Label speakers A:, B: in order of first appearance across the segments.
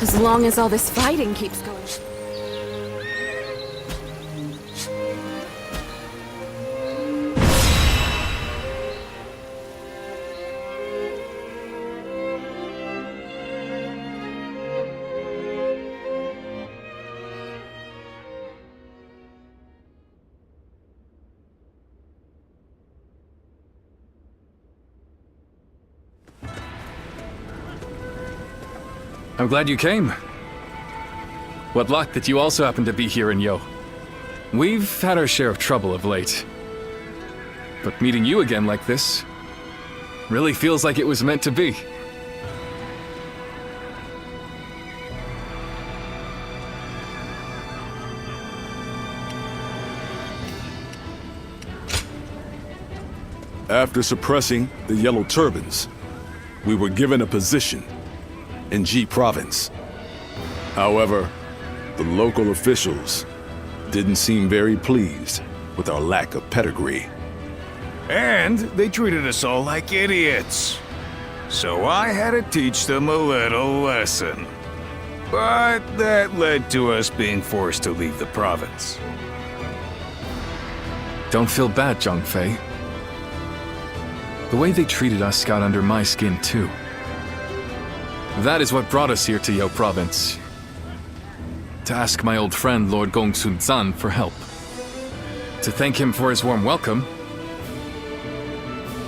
A: As long as all this fighting keeps going.
B: I'm glad you came. What luck that you also happen to be here in Yo. We've had our share of trouble of late. But meeting you again like this really feels like it was meant to be.
C: After suppressing the Yellow Turbans, we were given a position in G Province. However, the local officials didn't seem very pleased with our lack of pedigree.
D: And they treated us all like idiots. So I had to teach them a little lesson. But that led to us being forced to leave the province.
B: Don't feel bad, Zhongfei. The way they treated us got under my skin too. That is what brought us here to Yo Province. To ask my old friend Lord Gongsun Zan for help. To thank him for his warm welcome.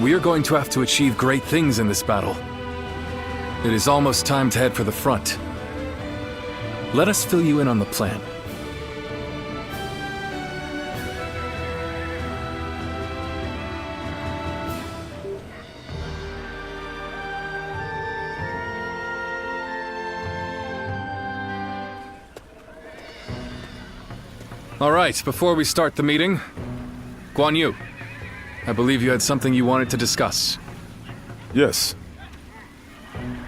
B: We are going to have to achieve great things in this battle. It is almost time to head for the front. Let us fill you in on the plan. All right, before we start the meeting, Guan Yu, I believe you had something you wanted to discuss.
C: Yes.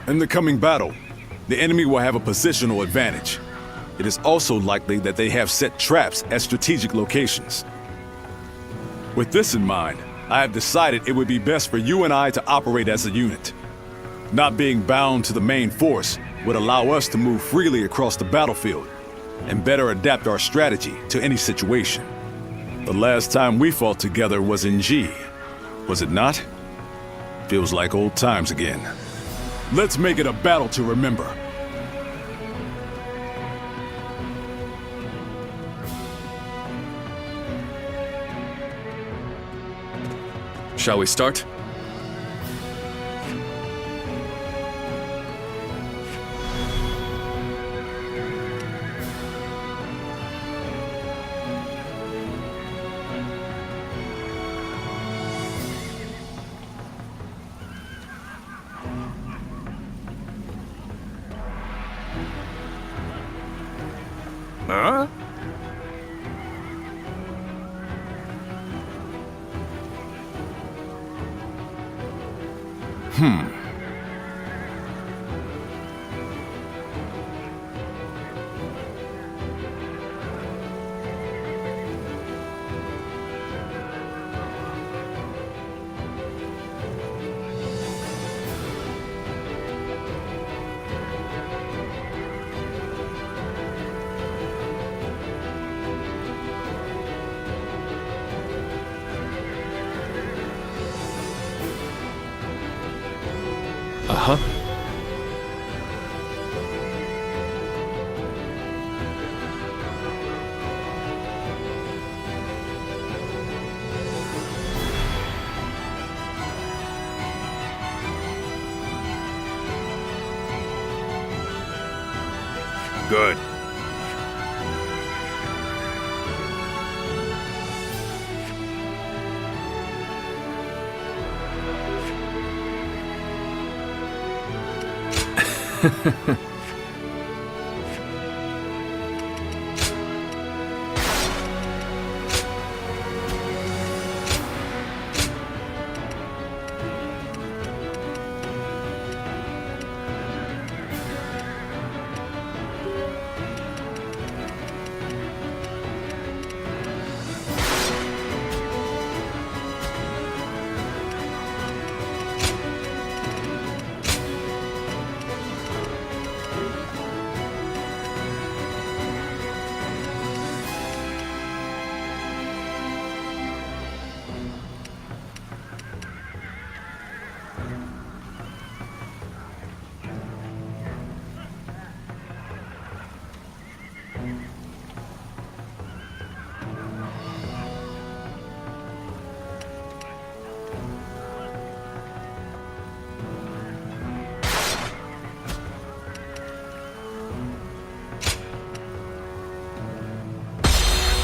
C: In the coming battle, the enemy will have a positional advantage. It is also likely that they have set traps at strategic locations. With this in mind, I have decided it would be best for you and I to operate as a unit. Not being bound to the main force would allow us to move freely across the battlefield and better adapt our strategy to any situation. The last time we fought together was in G, was it not? Feels like old times again. Let's make it a battle to remember.
B: Shall we start?
D: Huh?
B: Uh-huh.
D: Good.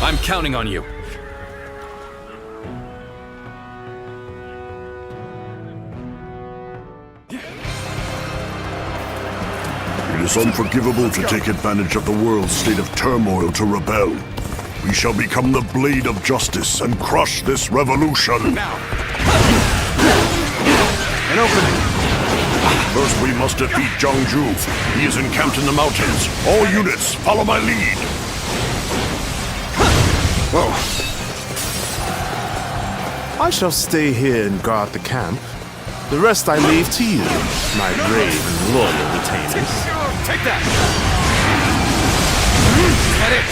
B: I'm counting on you.
E: It is unforgivable to take advantage of the world's state of turmoil to rebel. We shall become the blade of justice and crush this revolution.
C: Now!
D: An opening.
E: First, we must defeat Zhuo. He is encamped in the mountains. All units, follow my lead.
D: Whoa.
F: I shall stay here and guard the camp. The rest I leave to you, my brave and loyal retainers.
B: Take that! Get it!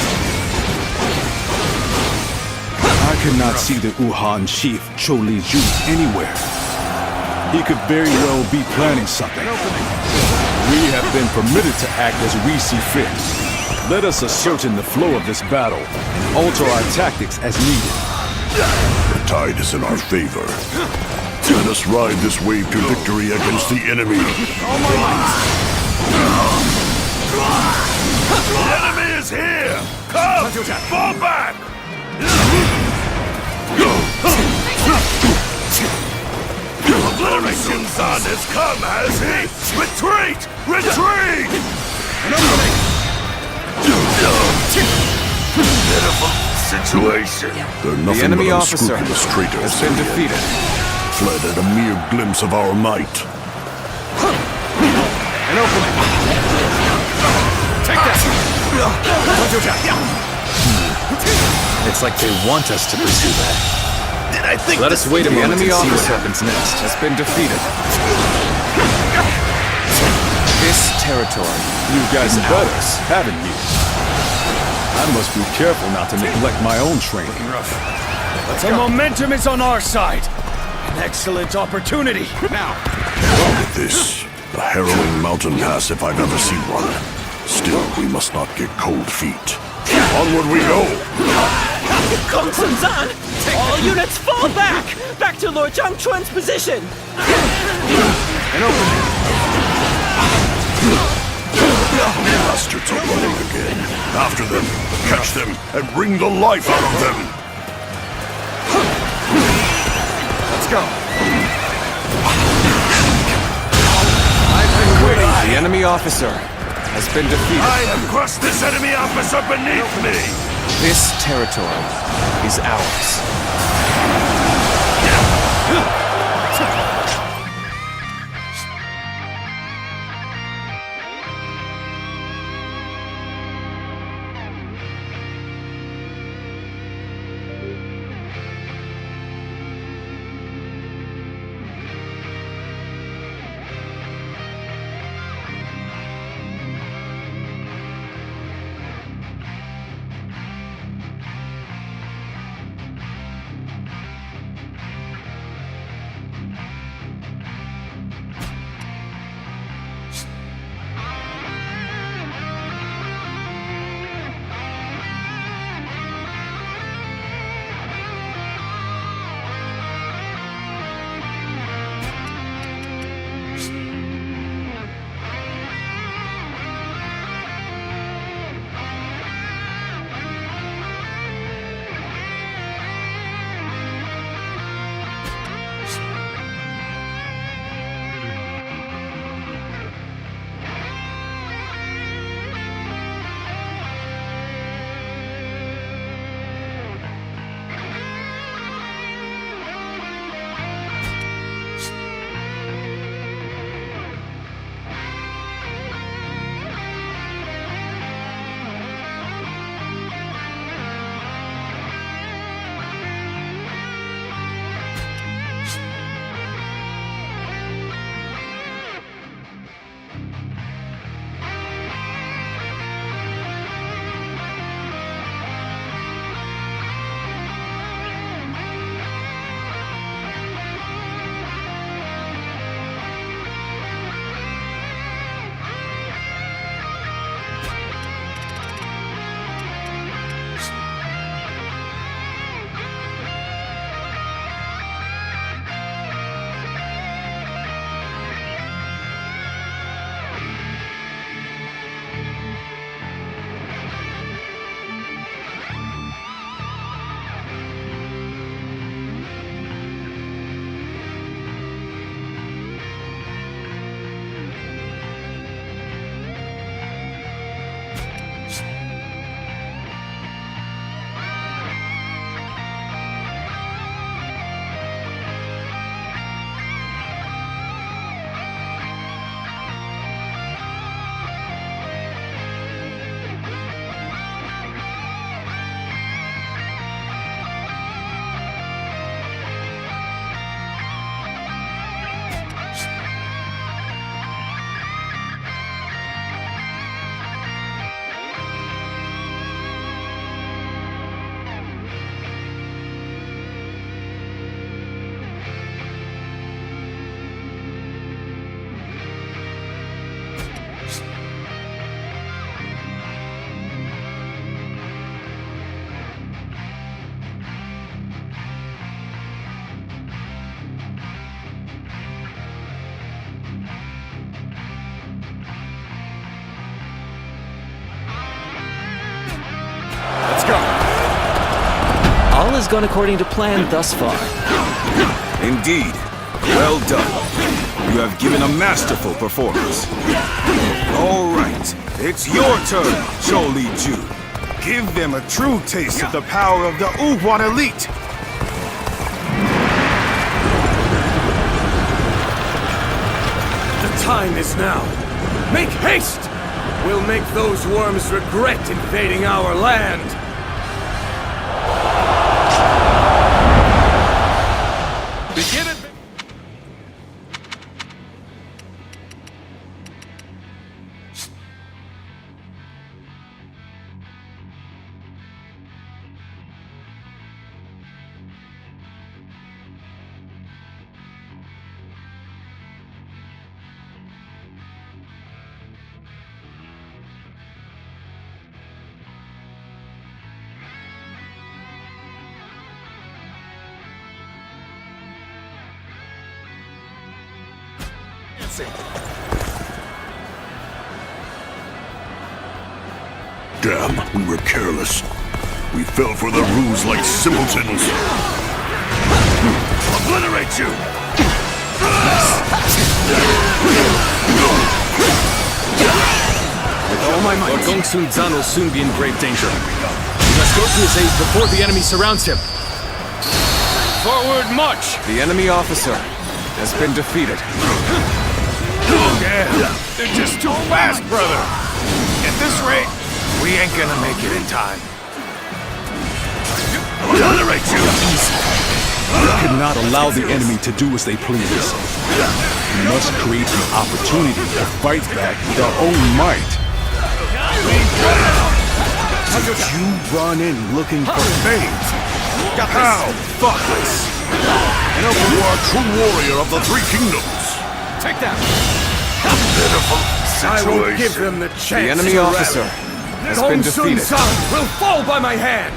C: I cannot see the Wuhan chief, Zhou Liju, anywhere. He could very well be planning something. We have been permitted to act as we see fit. Let us ascertain the flow of this battle and alter our tactics as needed.
E: The tide is in our favor. Let us ride this wave to victory against the enemy. The enemy is here! Come! Fall back! Obliteration Sun has come, has he? Retreat! Retreat! Pitiful situation. They're nothing
B: The enemy
E: but
B: officer
E: unscrupulous traitors.
B: has been defeated.
E: Fled at a mere glimpse of our might.
B: An opening. Take that! It's like they want us to pursue that.
E: Did I think
B: Let us wait a moment and see what happens next. Has been defeated. This territory.
C: You guys are better, haven't you? I must be careful not to neglect my own training.
D: The momentum is on our side. An excellent opportunity.
B: Now!
E: this? A harrowing mountain pass if I've ever seen one. Still, we must not get cold feet. Onward we go!
G: Gongsun-san! All units fall back! Back to Lord Zhang Chuan's position!
B: An opening.
E: Bastards are running again. After them, catch them, and wring the life out of them!
B: Let's go. I've been waiting. The enemy officer has been defeated.
E: I have crushed this enemy officer beneath me!
B: This territory is ours.
G: All has gone according to plan thus far.
D: Indeed. Well done. You have given a masterful performance. All right. It's your turn, Zhuo Ju. Give them a true taste of the power of the Wuhuan elite.
H: The time is now. Make haste! We'll make those worms regret invading our land. Begin it!
E: Damn, we were careless. We fell for their ruse like simpletons. Obliterate you!
B: With all my might, Lord Gongsun Zan will soon be in grave danger. We must go to his aid before the enemy surrounds him.
H: Forward march!
D: The enemy officer has been defeated.
H: Damn, they're just too fast, brother. At this rate, we ain't gonna make it in time.
E: Obliterate you!
C: We cannot allow the enemy to do as they please. We must create an opportunity to fight back with our own might. Did you run in looking for fame?
E: How thoughtless! You are a true warrior of the Three Kingdoms.
H: Take that!
E: Pitiful
H: I will give
E: situation.
H: them the chance.
D: The enemy
H: to
D: officer
H: rally.
D: has been
H: Gongsun
D: defeated.
H: Zan will fall by my hand.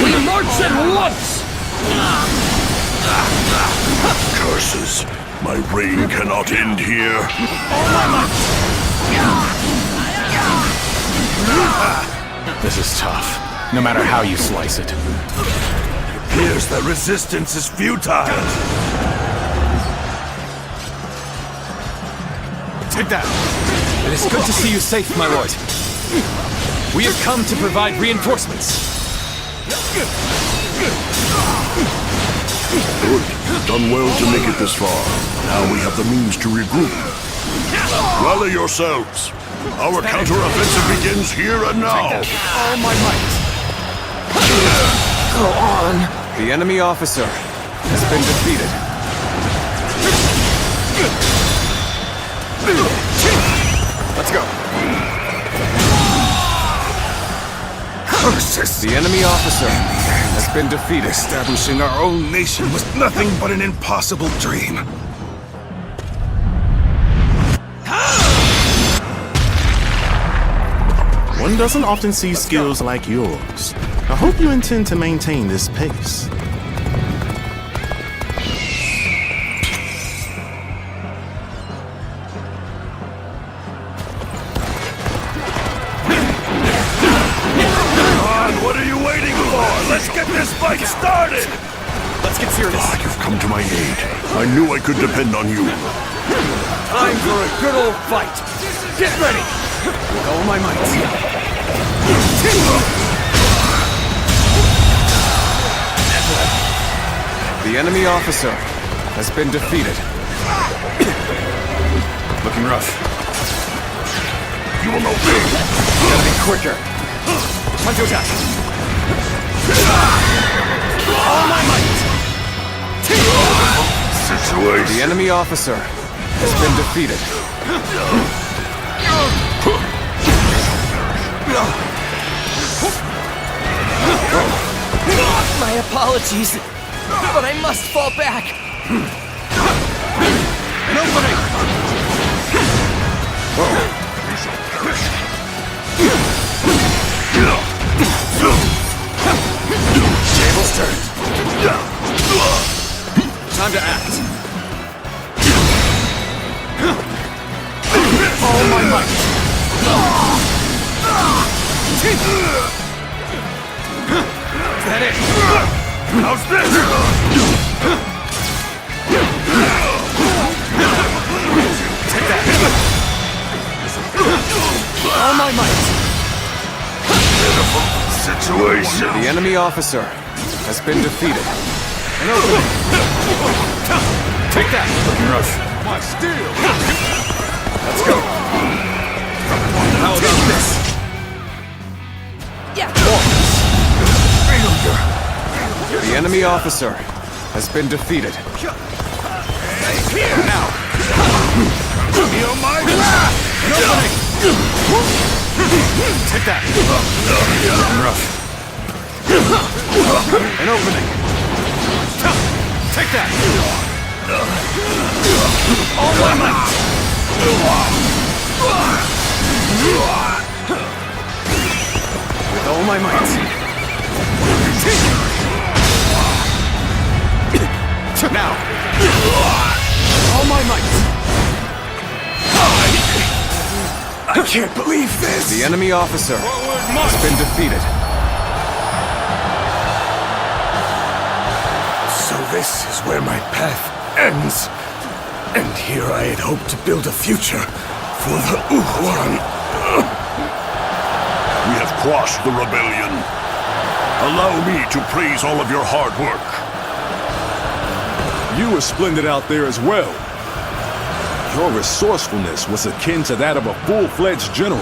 H: We march at once.
E: Curses! My reign cannot end here.
B: This is tough, no matter how you slice it.
E: Appears that resistance is futile.
B: Take that! It is good to see you safe, my lord. We have come to provide reinforcements.
E: Good. You've done well to make it this far. Now we have the means to regroup. Rally yourselves. Our counter-offensive begins here and now.
B: All my might.
A: Go on.
D: The enemy officer has been defeated.
B: Let's go.
D: Curses! The enemy officer has been defeated.
H: Establishing our own nation was nothing but an impossible dream.
F: One doesn't often see skills like yours. I hope you intend to maintain this pace.
E: What are you waiting for? Let's get this fight started!
B: Let's get serious.
E: You've come to my aid. I knew I could depend on you.
H: Time for a good old fight. Get ready. With all my might.
D: The enemy officer has been defeated.
B: Looking rough.
E: You will know me.
B: Gotta be quicker. Time to attack.
H: All my might.
E: Situation.
D: The enemy officer has been defeated.
G: My apologies, but I must fall back.
B: Tables turned. Time to act. All my might.
H: that it? How's this? Take that! All my might!
E: Situation.
H: The enemy officer has been defeated. An opening! Take that! Looking rough. My steel! Let's go! How about this?
A: Yeah.
H: The enemy officer has been defeated. Here now! Feel my wrath! An opening! Take that! Looking rough. An opening! Take that! All my might! With all my might! Now! All my might! I can't believe this! The enemy officer has been defeated. So this is where my path ends. And here I had hoped to build a future for the Uhuan.
E: We have quashed the rebellion. Allow me to praise all of your hard work.
C: You were splendid out there as well. Your resourcefulness was akin to that of a full-fledged general.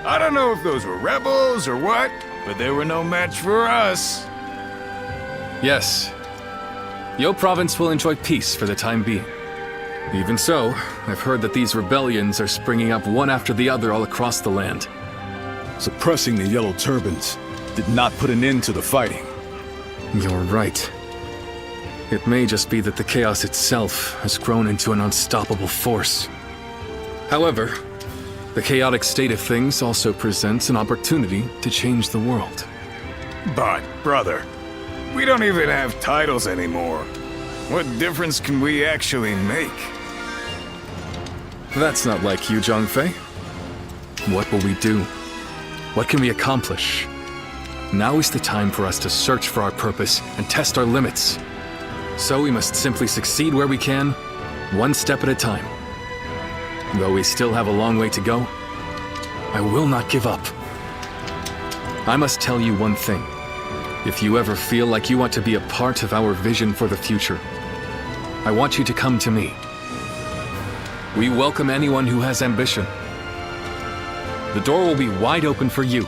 D: I don't know if those were rebels or what, but they were no match for us.
B: Yes. Yo Province will enjoy peace for the time being. Even so, I've heard that these rebellions are springing up one after the other all across the land.
C: Suppressing the Yellow Turbans did not put an end to the fighting.
B: You're right. It may just be that the chaos itself has grown into an unstoppable force. However, the chaotic state of things also presents an opportunity to change the world.
D: But, brother, we don't even have titles anymore. What difference can we actually make?
B: That's not like you, Zhangfei. What will we do? What can we accomplish? Now is the time for us to search for our purpose and test our limits. So we must simply succeed where we can, one step at a time. Though we still have a long way to go, I will not give up. I must tell you one thing. If you ever feel like you want to be a part of our vision for the future, I want you to come to me. We welcome anyone who has ambition. The door will be wide open for you.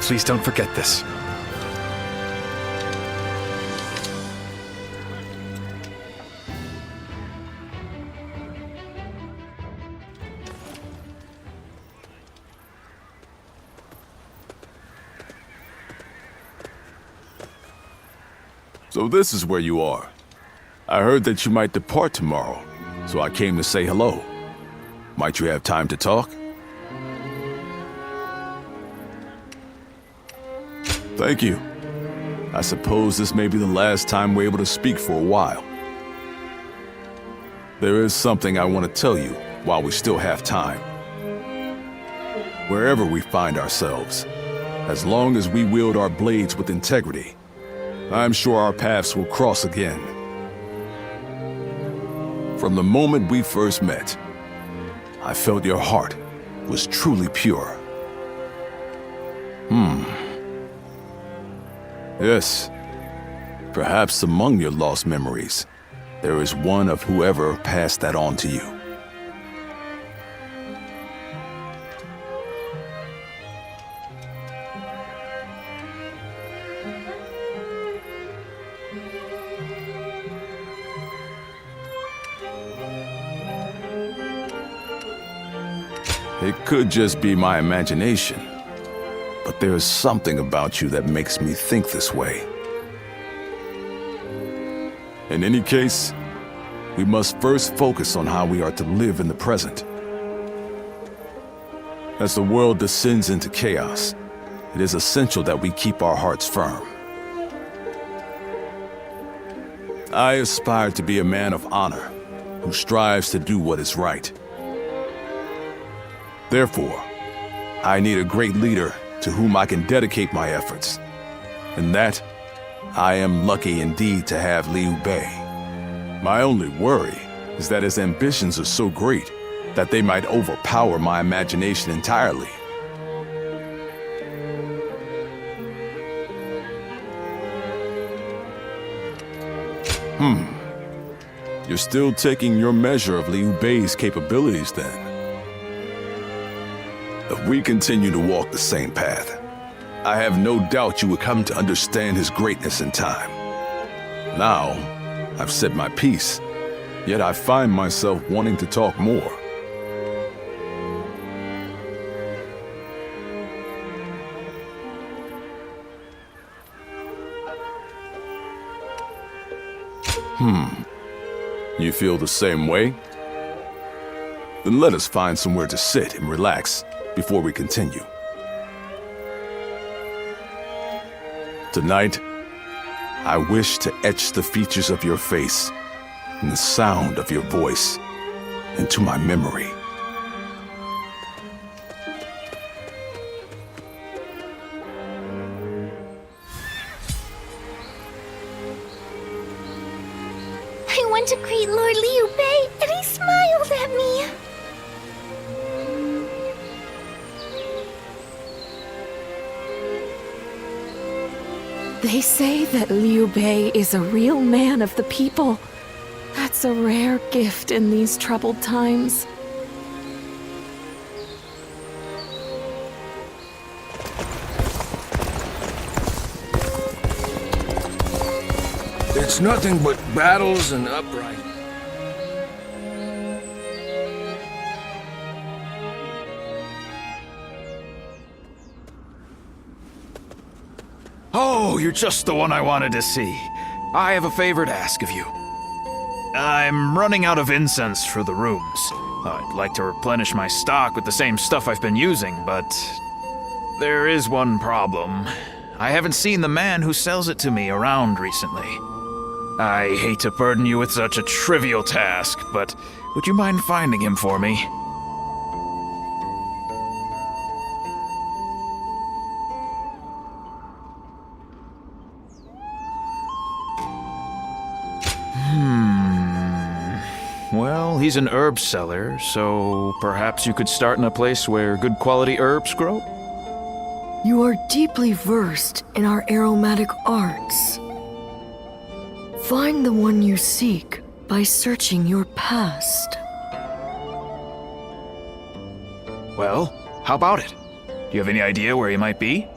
B: Please don't forget this.
C: So this is where you are. I heard that you might depart tomorrow, so I came to say hello. Might you have time to talk? Thank you. I suppose this may be the last time we're able to speak for a while. There is something I want to tell you while we still have time. Wherever we find ourselves, as long as we wield our blades with integrity, I'm sure our paths will cross again. From the moment we first met, I felt your heart was truly pure. Yes, perhaps among your lost memories, there is one of whoever passed that on to you. It could just be my imagination, but there is something about you that makes me think this way. In any case, we must first focus on how we are to live in the present. As the world descends into chaos, it is essential that we keep our hearts firm. I aspire to be a man of honor, who strives to do what is right. Therefore, I need a great leader to whom I can dedicate my efforts. And that, I am lucky indeed to have Liu Bei. My only worry is that his ambitions are so great that they might overpower my imagination entirely. You're still taking your measure of Liu Bei's capabilities then. If we continue to walk the same path, I have no doubt you will come to understand his greatness in time. Now, I've said my piece, yet I find myself wanting to talk more. You feel the same way? Then let us find somewhere to sit and relax before we continue. Tonight, I wish to etch the features of your face and the sound of your voice into my memory.
I: I went to greet Lord Liu Bei, and he smiled at me.
A: They say that Liu Bei is a real man of the people. That's a rare gift in these troubled times.
D: It's nothing but battles and uprisings. Oh, you're just the one I wanted to see. I have a favor to ask of you. I'm running out of incense for the rooms. I'd like to replenish my stock with the same stuff I've been using, but there is one problem. I haven't seen the man who sells it to me around recently. I hate to burden you with such a trivial task, but would you mind finding him for me? Well, he's an herb seller, so perhaps you could start in a place where good quality herbs grow?
J: You are deeply versed in our aromatic arts. Find the one you seek by searching your past.
D: Well, how about it? Do you have any idea where he might be?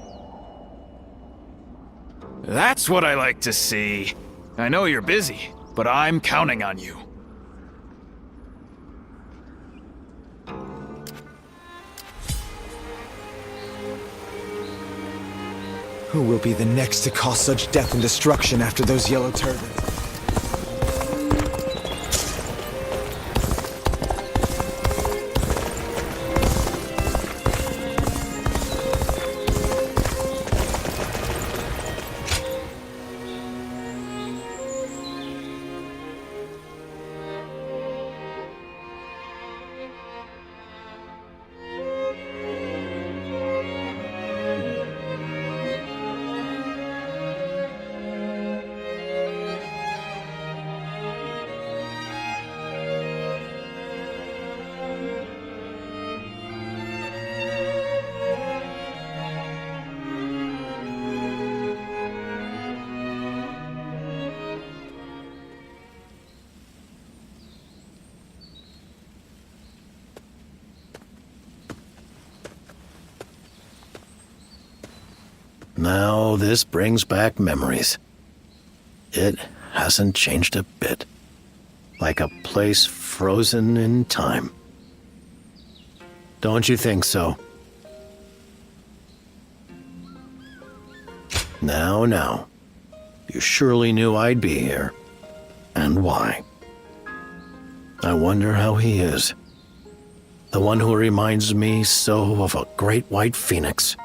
D: That's what I like to see. I know you're busy, but I'm counting on you.
K: Who will be the next to cause such death and destruction after those yellow turbans?
L: Now this brings back memories. It hasn't changed a bit. Like a place frozen in time. Don't you think so? Now. You surely knew I'd be here. And why? I wonder how he is. The one who reminds me so of a great white phoenix.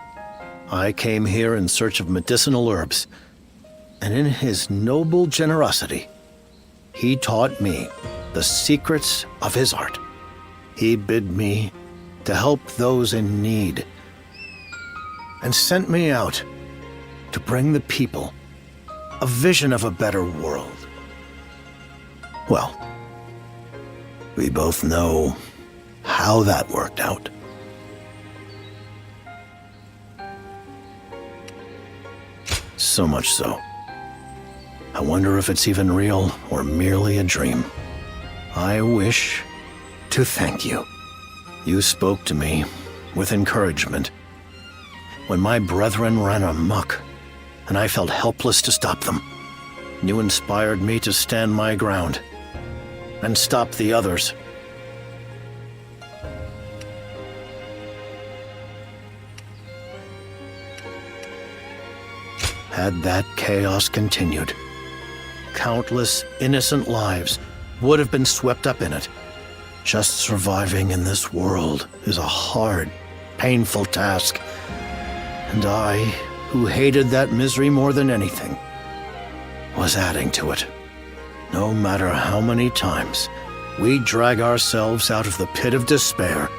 L: I came here in search of medicinal herbs, and in his noble generosity, he taught me the secrets of his art. He bid me to help those in need, and sent me out to bring the people a vision of a better world. Well, we both know how that worked out. So much so, I wonder if it's even real or merely a dream. I wish to thank you. You spoke to me with encouragement when my brethren ran amok and I felt helpless to stop them. You inspired me to stand my ground and stop the others. Had that chaos continued, countless innocent lives would have been swept up in it. Just surviving in this world is a hard, painful task. And I, who hated that misery more than anything, was adding to it. No matter how many times we drag ourselves out of the pit of despair,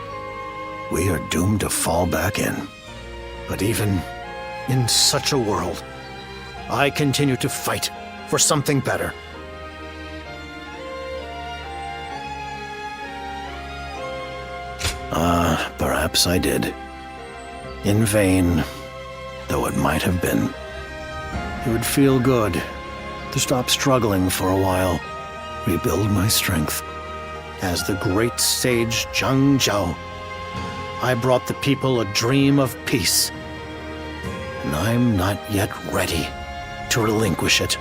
L: we are doomed to fall back in. But even in such a world, I continue to fight for something better. Perhaps I did. In vain, though it might have been. It would feel good to stop struggling for a while, rebuild my strength. As the great sage Zhang Zhao, I brought the people a dream of peace. And I'm not yet ready to relinquish it,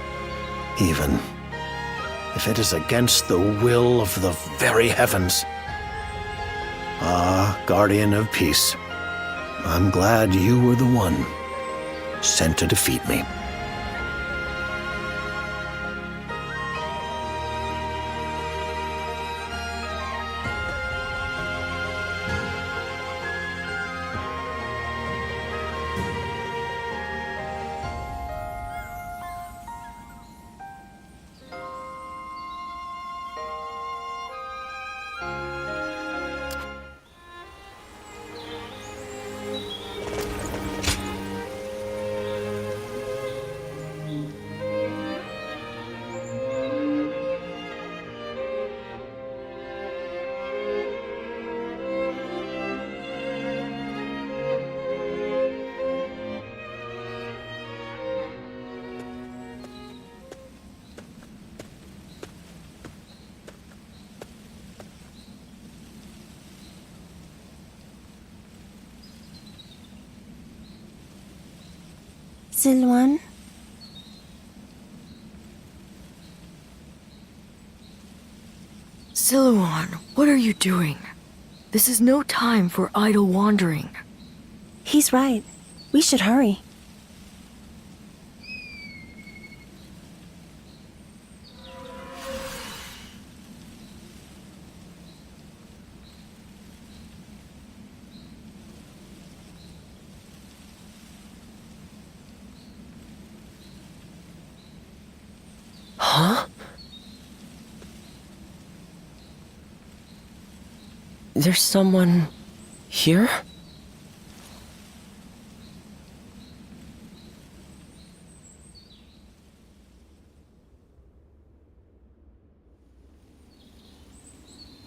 L: even if it is against the will of the very heavens. Ah, guardian of peace, I'm glad you were the one sent to defeat me.
I: Zilwan?
J: Zilwan, what are you doing? This is no time for idle wandering.
I: He's right. We should hurry.
G: Huh? There's someone here?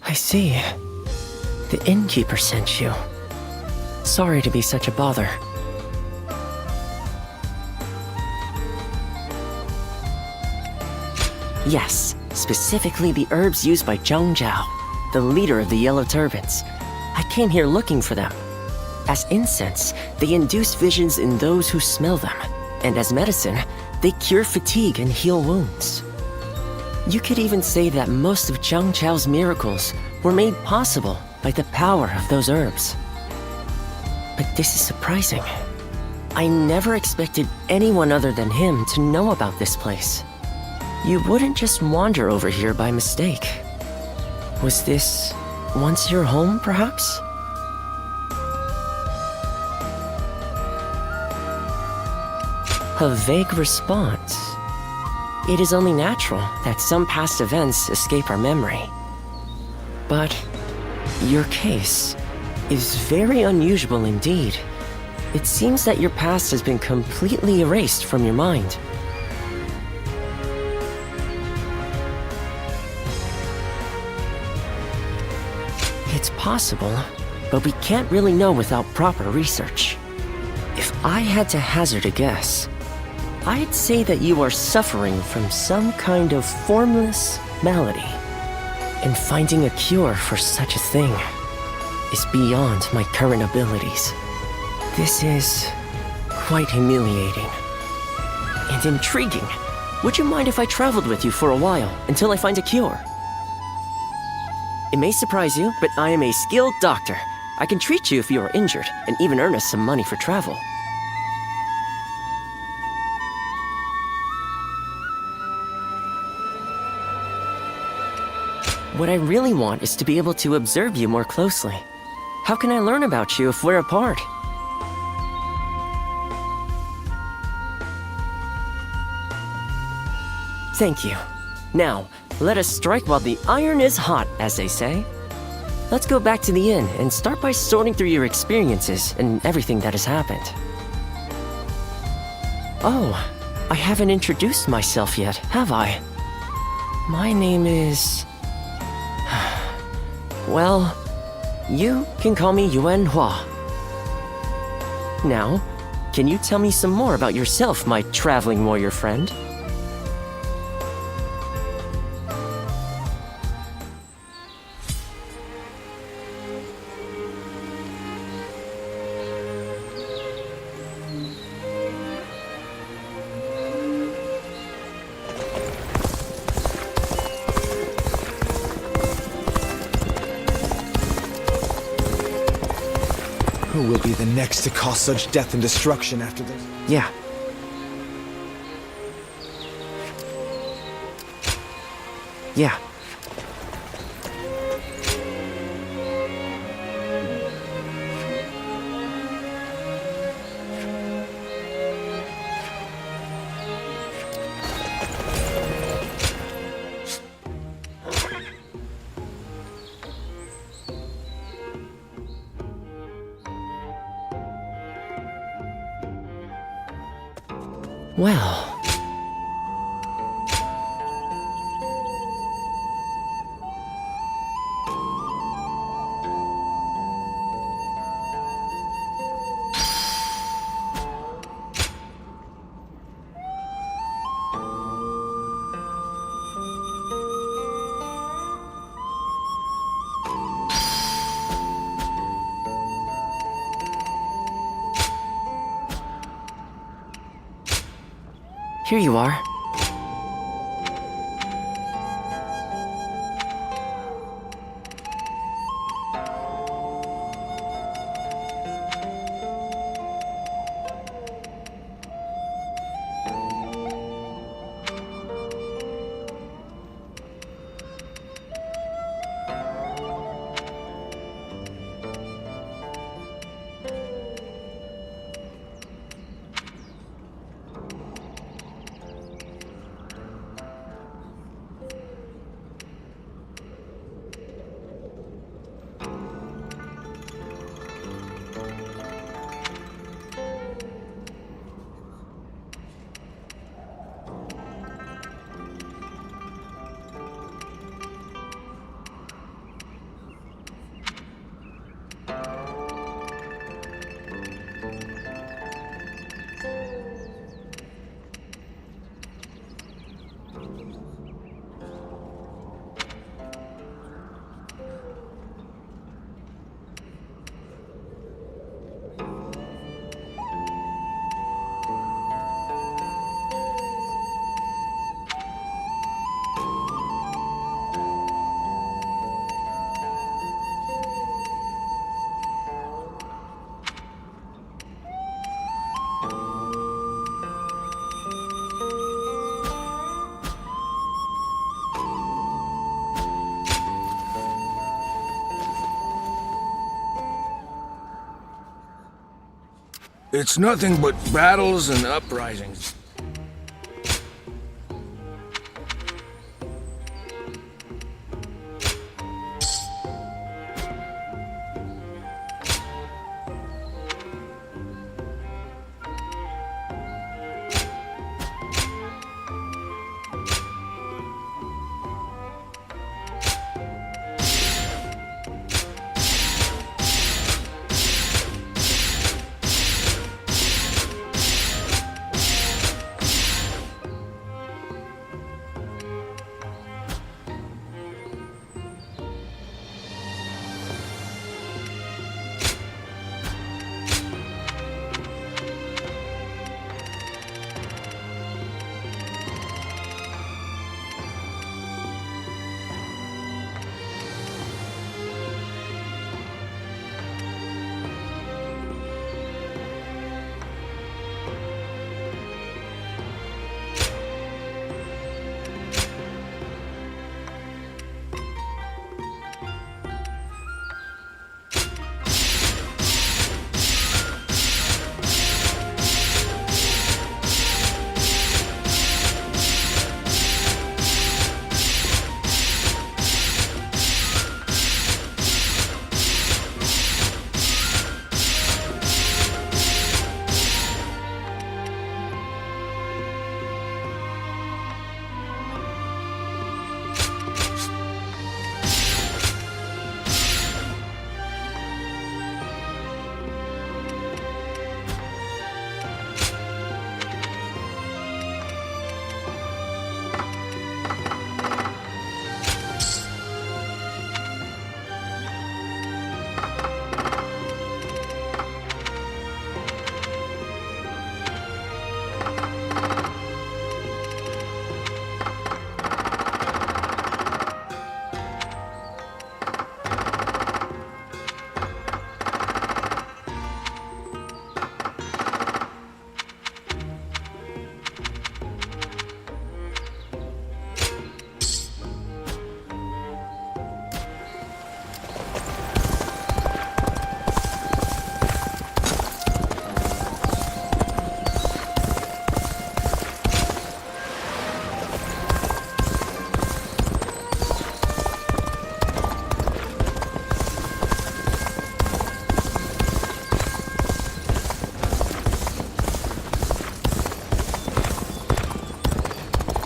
G: I see. The innkeeper sent you. Sorry to be such a bother. Yes, specifically the herbs used by Zhang Zhao, the leader of the Yellow Turbans. I came here looking for them. As incense, they induce visions in those who smell them, and as medicine, they cure fatigue and heal wounds. You could even say that most of Zhang Zhao's miracles were made possible like the power of those herbs. But this is surprising. I never expected anyone other than him to know about this place. You wouldn't just wander over here by mistake. Was this once your home, perhaps? A vague response. It is only natural that some past events escape our memory. But your case is very unusual indeed. It seems that your past has been completely erased from your mind. It's possible, but we can't really know without proper research. If I had to hazard a guess, I'd say that you are suffering from some kind of formless malady. And finding a cure for such a thing is beyond my current abilities. This is quite humiliating and intriguing. Would you mind if I traveled with you for a while until I find a cure? It may surprise you, but I am a skilled doctor. I can treat you if you are injured and even earn us some money for travel. What I really want is to be able to observe you more closely. How can I learn about you if we're apart? Thank you. Now, let us strike while the iron is hot, as they say. Let's go back to the inn and start by sorting through your experiences and everything that has happened. Oh, I haven't introduced myself yet, have I? My name is... Well, you can call me Yuan Hua. Now, can you tell me some more about yourself, my traveling warrior friend?
K: Who will be the next to cause such death and destruction after this?
G: Yeah. Yeah. Well... Here you are.
D: It's nothing but battles and uprisings.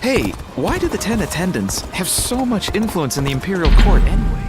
K: Hey, why do the 10 attendants have so much influence in the Imperial Court anyway?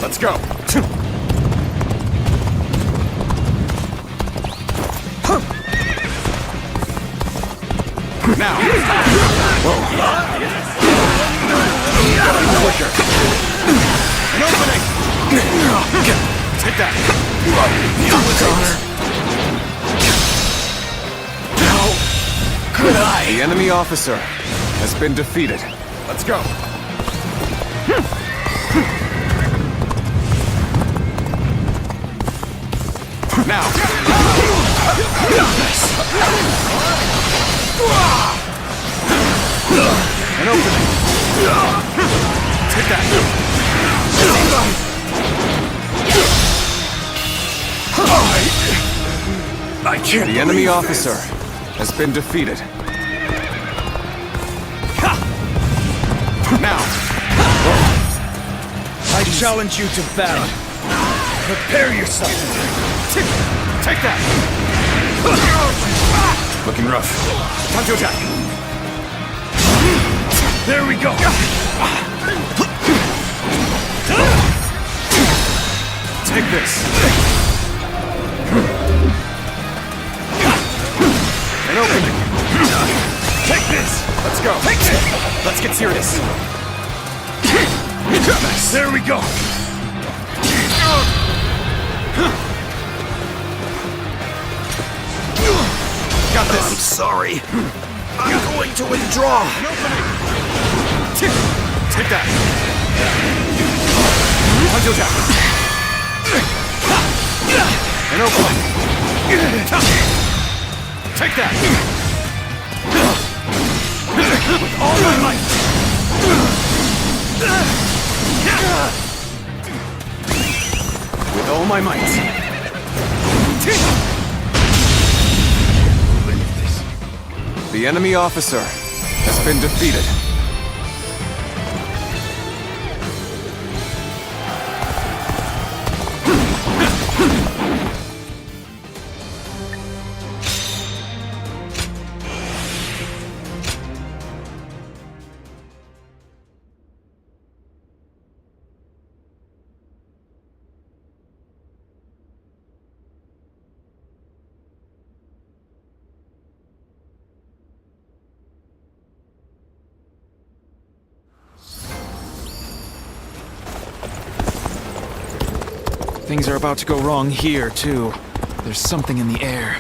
H: Let's go. Now. Whoa. Quicker. An opening. Take that. How could I? The enemy officer has been defeated. Let's go. Now! An opening! Take that! I can't. The enemy officer has been defeated. Now!
D: I challenge you to battle. Prepare yourself.
H: Take that! Looking rough. Time to attack.
D: There we go!
H: Take this. An opening.
D: Take this!
H: Let's go.
D: Take this!
H: Let's get serious.
D: There we go!
H: Got this.
L: I'm sorry. I'm going to withdraw.
H: Take that. Time to attack. An opening. Take that. With all my might. With all my might. The enemy officer has been defeated.
K: Things are about to go wrong here, too. There's something in the air.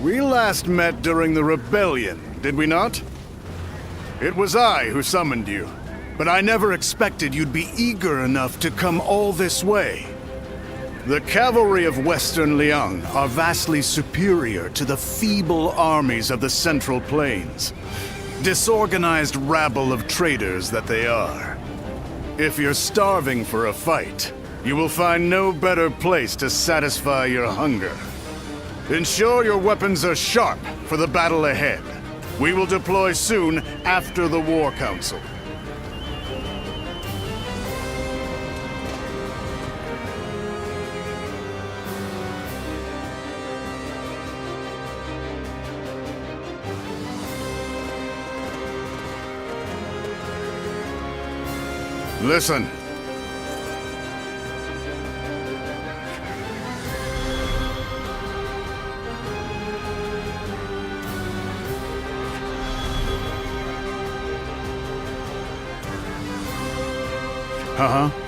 M: We last met during the rebellion, did we not? It was I who summoned you, but I never expected you'd be eager enough to come all this way. The cavalry of Western Liang are vastly superior to the feeble armies of the Central Plains. Disorganized rabble of traitors that they are. If you're starving for a fight, you will find no better place to satisfy your hunger. Ensure your weapons are sharp for the battle ahead. We will deploy soon after the War Council. Listen. Uh-huh.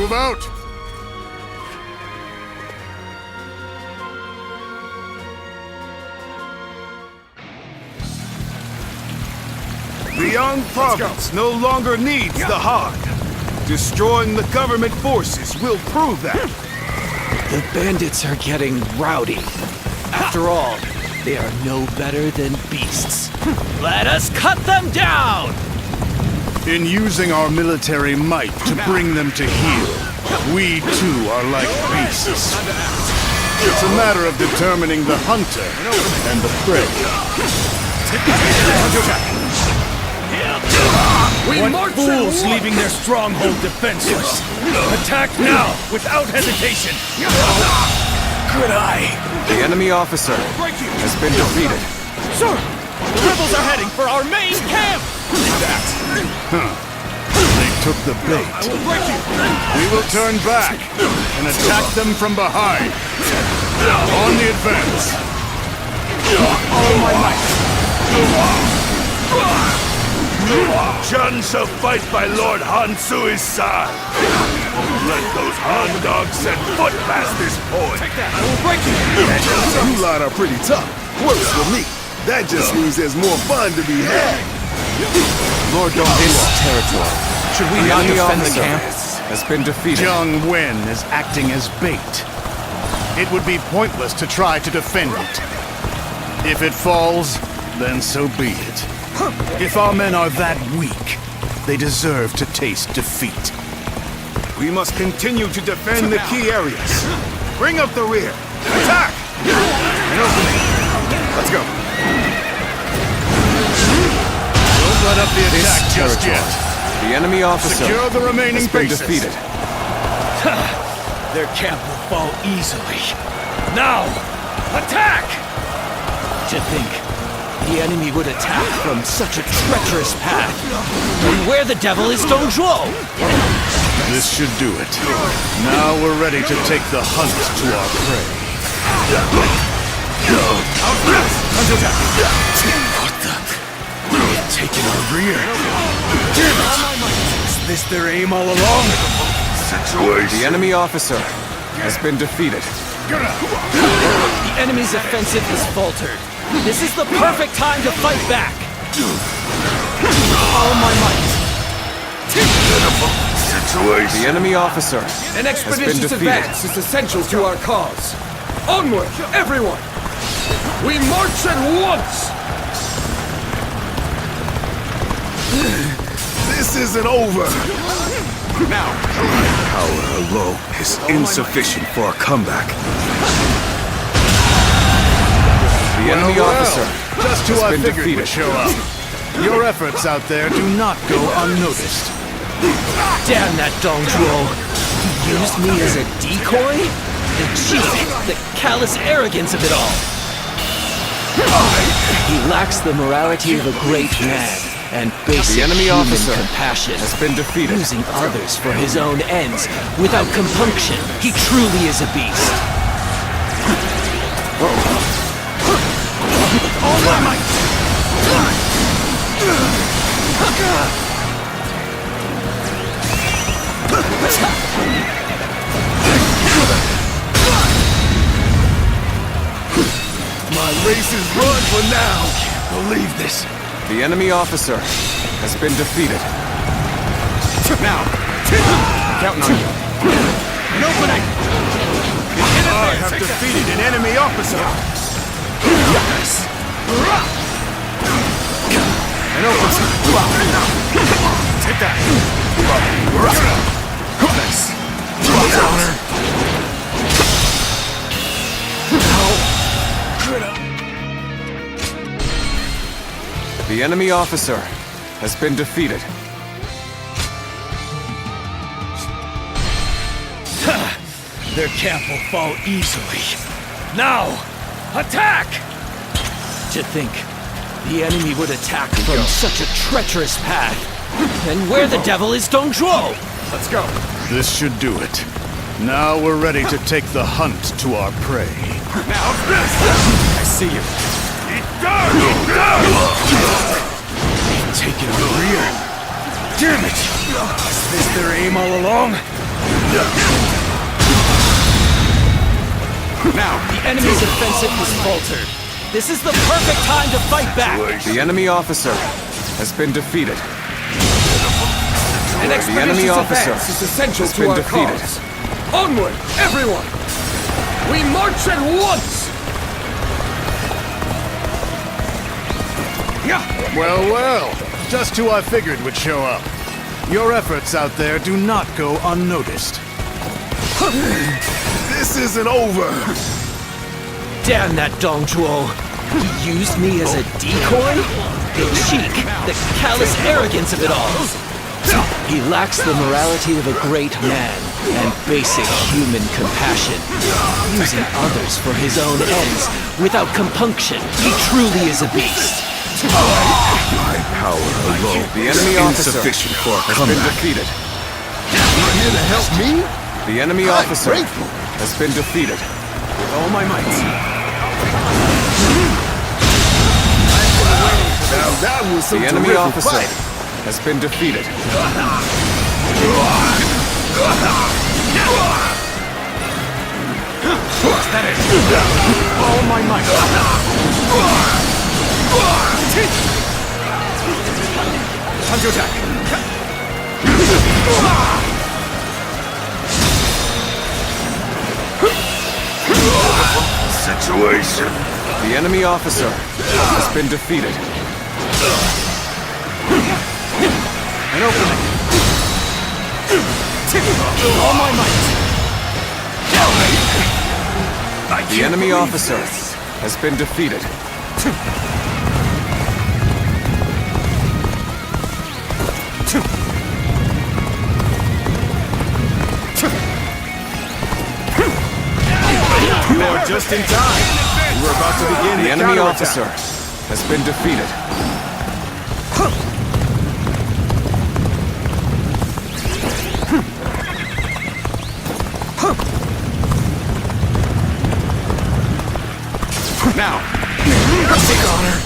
M: Move out!
D: The young province no longer needs the hard. Destroying the government forces will prove that.
K: The bandits are getting rowdy. After all, they are no better than beasts. Let us cut them down!
M: In using our military might to bring them to heel, we too are like beasts. It's a matter of determining the hunter and the prey.
N: What fools leaving their stronghold defenseless! Attack now, without hesitation!
K: Good eye! The enemy officer has been defeated.
N: Sir! The rebels are heading for our main camp!
M: They took the bait. We will turn back and attack them from behind. On the advance.
N: All my might!
E: Jun shall fight by Lord Han Sui's side. Let those Han dogs set foot past this point.
N: Take that! I will break you!
O: You lot are pretty tough. Works for me. That just means there's more fun to be had.
K: Lord This territory. Should we not defend the camp? Has been defeated.
M: Jiang Wen is acting as bait. It would be pointless to try to defend it. If it falls, then so be it. If our men are that weak, they deserve to taste defeat.
D: We must continue to defend the key areas. Bring up the rear. Attack! An opening. Let's go.
M: Don't let up the attack just yet.
K: The enemy officer
M: Secure the remaining
K: has been
M: bases.
K: defeated.
N: Their camp will fall easily. Now, attack! To think, the enemy would attack from such a treacherous path. And where the devil is Zhuo?
M: This should do it. Now we're ready to take the hunt to our prey.
N: What the? They've taken our rear. Damn it! Is this their aim all along?
K: The enemy officer has been defeated.
N: The enemy's offensive has faltered. This is the perfect time to fight back. All my might.
K: The enemy officer
N: An
K: has been
N: expeditious
K: defeated.
N: advance is essential to our cause. Onward, everyone! We march at once!
O: This isn't over.
D: Now, power alone is insufficient for a comeback.
K: The enemy officer
M: Just who
K: has
M: I
K: been
M: figured
K: defeated.
M: would show up. Your efforts out there do not go unnoticed.
N: Damn that Zhuo! He used me as a decoy? The cheek, the callous arrogance of it all. He lacks the morality of a great man and basic
K: The enemy
N: human
K: officer
N: compassion.
K: has been defeated.
N: Using others for his own ends without compunction. He truly is a beast. All my might!
O: My race is run for now. Can't believe this.
K: The enemy officer has been defeated.
D: Now, I'm counting on you.
N: An opening!
D: I have defeated an enemy officer.
N: Yes!
D: An officer. Take that.
N: Nice. Honor.
K: The enemy officer has been defeated.
N: Their camp will fall easily. Now, attack! To think, the enemy would attack from such a treacherous path. And where the devil is Zhuo?
D: Let's go.
M: This should do it. Now we're ready to take the hunt to our prey.
D: Now, this!
N: I see you. Taking the rear. Damn it! Is this their aim all along?
H: Now,
K: The enemy's offensive has faltered. This is the perfect time to fight back.
H: the enemy officer has been defeated.
N: An
H: The enemy
N: expeditious
H: officer
N: advance is essential
H: has
N: to
H: been
N: our
H: defeated.
N: cause. Onward, everyone! We march at once!
M: Well, well. Just who I figured would show up. Your efforts out there do not go unnoticed.
O: This isn't over.
K: Damn that Dong Zhuo. He used me as a decoy? The cheek, the callous arrogance of it all. He lacks the morality of a great man and basic human compassion. Using others for his own ends without compunction. He truly is a beast.
H: My power alone. The enemy officer
O: Insufficient for a
H: has been
O: comeback.
H: defeated.
O: You're here to help me?
H: The enemy
O: I'm
H: officer
O: grateful.
H: has been defeated. With all my might.
O: Now that was some
H: The enemy
O: terrific
H: officer
O: fighting.
H: has been defeated.
N: All my might.
H: Time to attack.
E: Situation.
H: The enemy officer has been defeated. An opening. All my might. The enemy officer has been defeated.
C: You are just in time. We're about to begin
H: The enemy officer has been defeated. Now, take honor.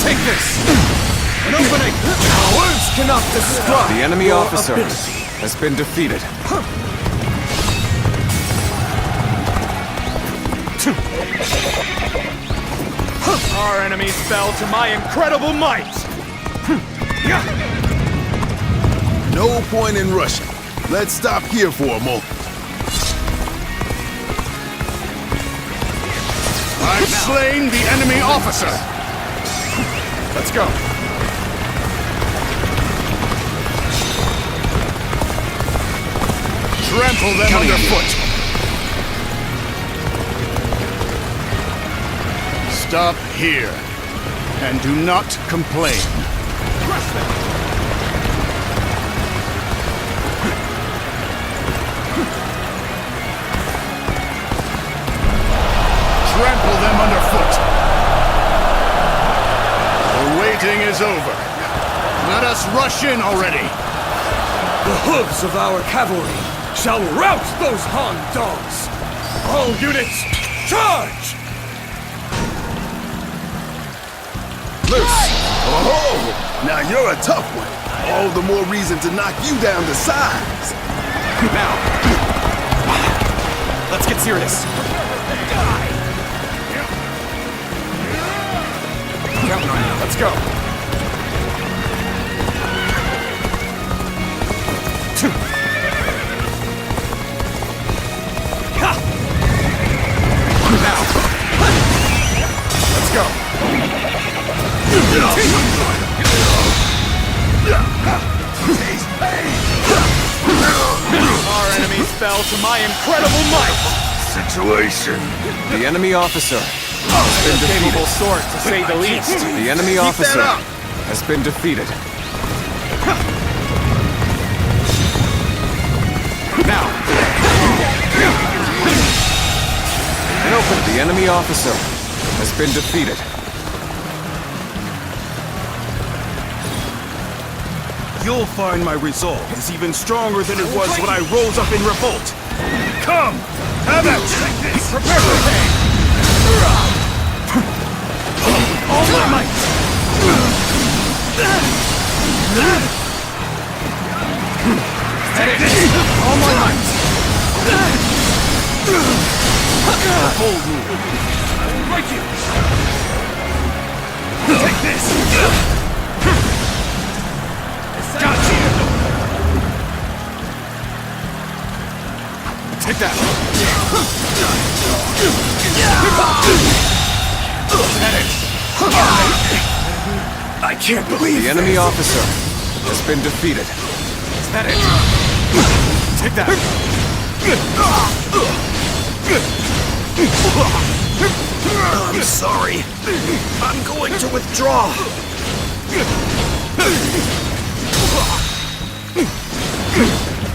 H: Take this. An opening.
N: Words cannot describe
H: The enemy
N: your
H: officer
N: ability.
H: has been defeated.
N: Our enemies fell to my incredible might!
O: No point in rushing. Let's stop here for a moment.
M: I've slain the enemy officer.
H: Let's go.
M: Trample them underfoot. Stop here. And do not complain. Trample them underfoot. The waiting is over. Let us rush in already.
N: The hooves of our cavalry shall rout those Han dogs! All units, charge!
O: Loose. Oh, now you're a tough one. All the more reason to knock you down to size.
H: Now, let's get serious. Counting on you. Let's go. Now, let's go.
N: Our enemies fell to my incredible might!
E: Situation.
H: The enemy officer has been
N: Capable
H: defeated.
N: sort, to say the least.
H: The enemy officer has been defeated. Now, and open. The enemy officer has been defeated.
C: You'll find my resolve is even stronger than it was when I rose up in revolt. Come! Have it! Prepare for pain!
N: All my might!
H: That it! All my might! The whole rule. I will break you! Take this! Got you! Take that! That it! I can't believe
B: the enemy officer has been defeated.
H: Is that it? Take that!
O: I'm sorry. I'm going to withdraw.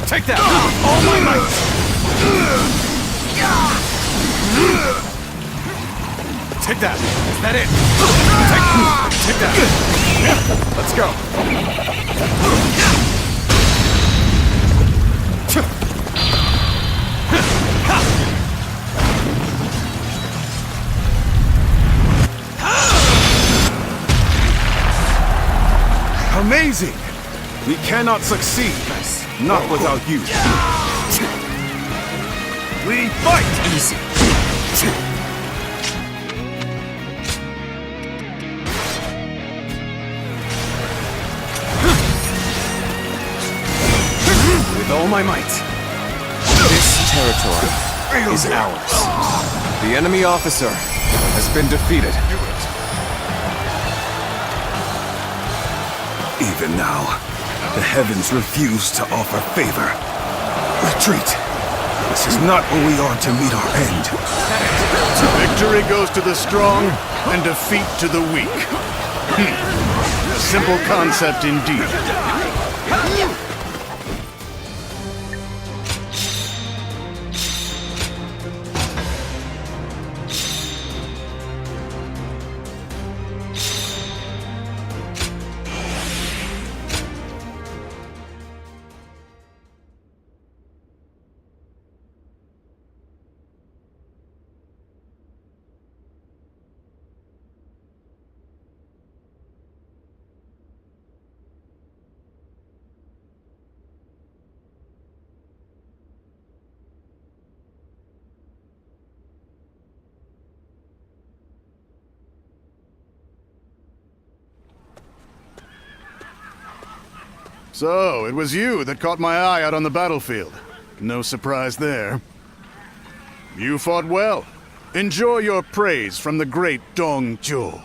H: Take that! All my might! Take that! Is that it? Take that! Let's go!
C: Amazing! We cannot succeed. Not without you.
N: We fight! Easy.
H: With all my might.
B: This territory is ours. The enemy officer has been defeated.
O: Even now, the heavens refuse to offer favor. Retreat. This is not where we are to meet our end.
M: Victory goes to the strong, and defeat to the weak. A simple concept indeed. So, it was you that caught my eye out on the battlefield. No surprise there. You fought well. Enjoy your praise from the great Dong Zhuo.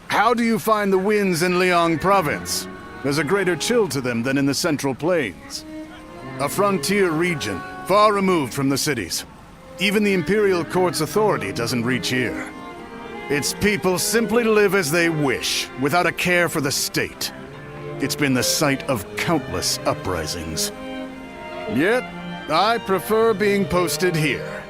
M: How do you find the winds in Liang province? There's a greater chill to them than in the Central Plains. A frontier region, far removed from the cities. Even the Imperial Court's authority doesn't reach here. Its people simply live as they wish, without a care for the state. It's been the site of countless uprisings. Yet, I prefer being posted here.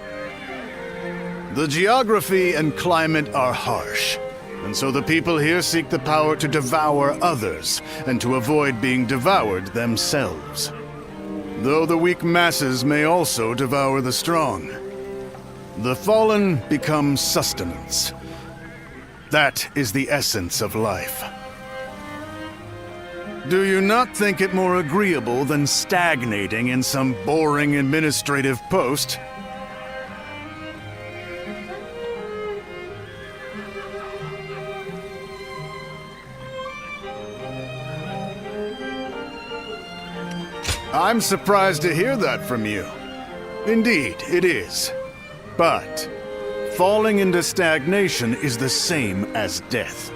M: The geography and climate are harsh, and so the people here seek the power to devour others, and to avoid being devoured themselves. Though the weak masses may also devour the strong. The fallen become sustenance. That is the essence of life. Do you not think it more agreeable than stagnating in some boring administrative post? I'm surprised to hear that from you. Indeed, it is. But falling into stagnation is the same as death.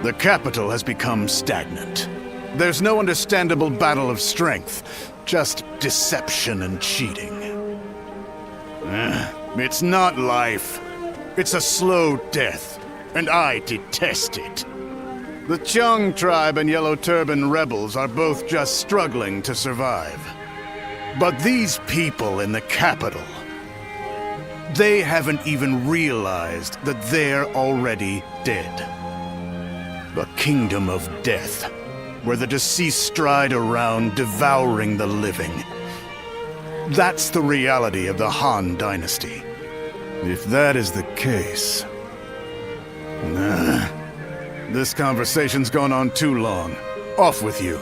M: The capital has become stagnant. There's no understandable battle of strength, just deception and cheating. It's not life. It's a slow death, and I detest it. The Chung tribe and Yellow Turban rebels are both just struggling to survive. But these people in the capital, they haven't even realized that they're already dead. The kingdom of death, where the deceased stride around devouring the living. That's the reality of the Han Dynasty. If that is the case... This conversation's gone on too long. Off with you.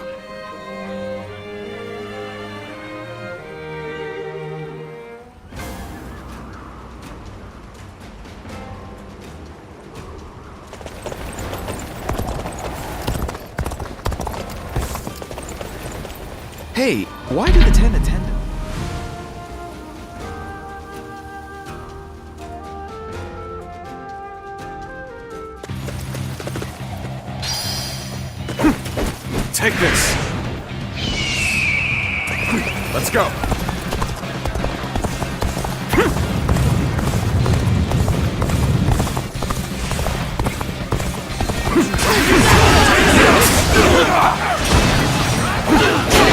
H: Hey, why did the 10 attend?
B: Take this! Let's go!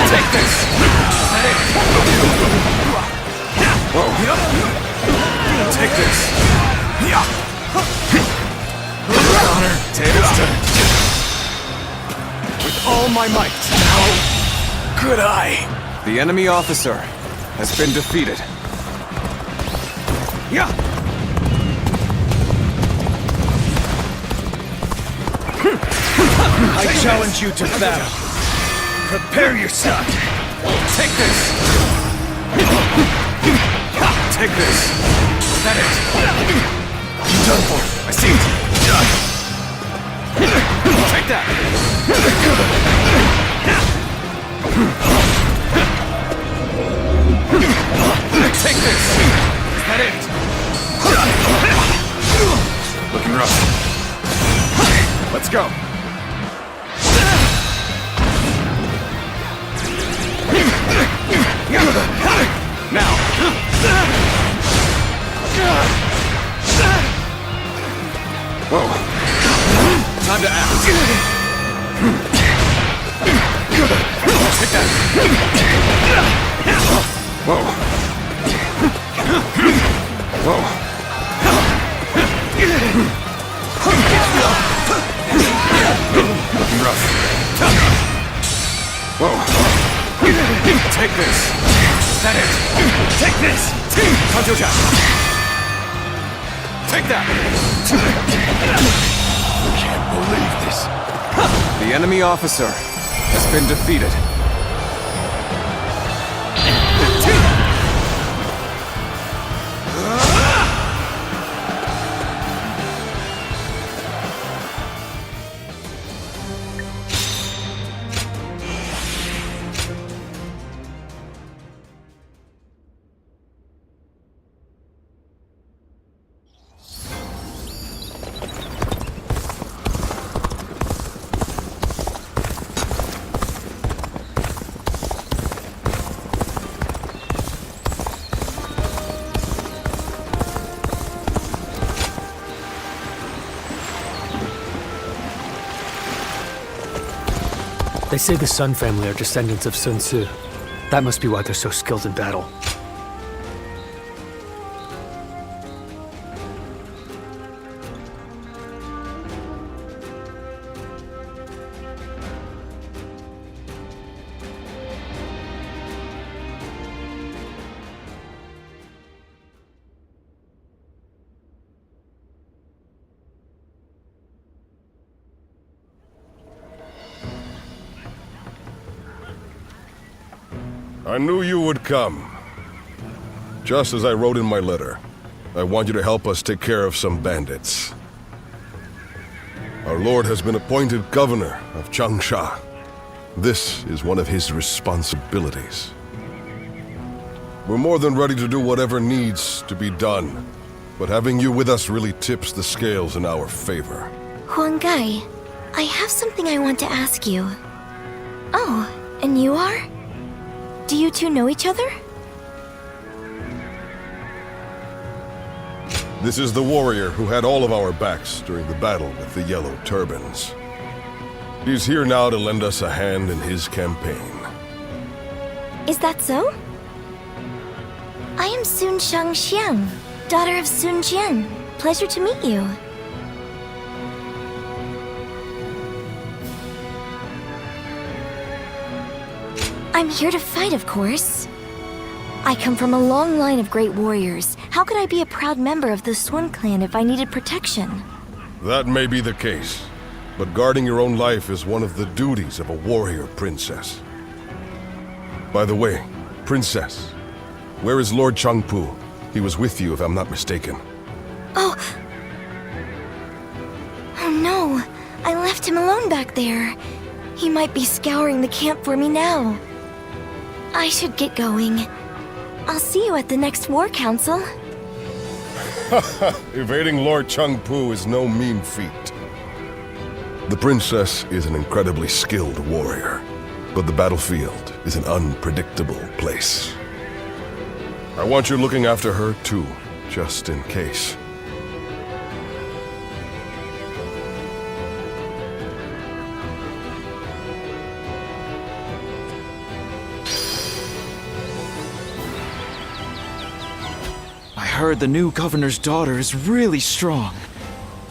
B: Take this! Whoa! Take this! Honor, tables turned. With all my might. How could I?
H: The enemy officer has been defeated.
N: Yeah! I challenge you to battle. Prepare yourself.
B: Take this! Take this! Is that it? I'm done for. I see it. Take that! Take this! Is that it? Looking rough. Let's go. Now. Whoa. Time to act. Take that. Whoa. Whoa. Looking rough. Whoa. Take this. Is that it? Take this. Kanjo-ja. Take that.
H: I can't believe this. The enemy officer has been defeated.
P: They say the Sun family are descendants of Sun Tzu. That must be why they're so skilled in battle.
E: I knew you would come. Just as I wrote in my letter, I want you to help us take care of some bandits. Our lord has been appointed governor of Changsha. This is one of his responsibilities. We're more than ready to do whatever needs to be done, but having you with us really tips the scales in our favor.
I: Huanggai, I have something I want to ask you. Oh, and you are? Do you two know each other?
E: This is the warrior who had all of our backs during the battle with the Yellow Turbans. He's here now to lend us a hand in his campaign.
I: Is that so? I am Sun Shang Xiang, daughter of Sun Jian. Pleasure to meet you. I'm here to fight, of course. I come from a long line of great warriors. How could I be a proud member of the Swan clan if I needed protection?
E: That may be the case, but guarding your own life is one of the duties of a warrior princess. By the way, princess, where is Lord Changpu? He was with you, if I'm not mistaken.
I: Oh no, I left him alone back there. He might be scouring the camp for me now. I should get going. I'll see you at the next War Council.
E: Evading Lord Chengpu is no mean feat. The princess is an incredibly skilled warrior, but the battlefield is an unpredictable place. I want you looking after her too, just in case.
N: I heard the new governor's daughter is really strong.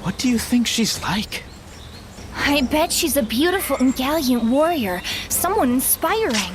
N: What do you think she's like?
I: I bet she's a beautiful and gallant warrior, someone inspiring.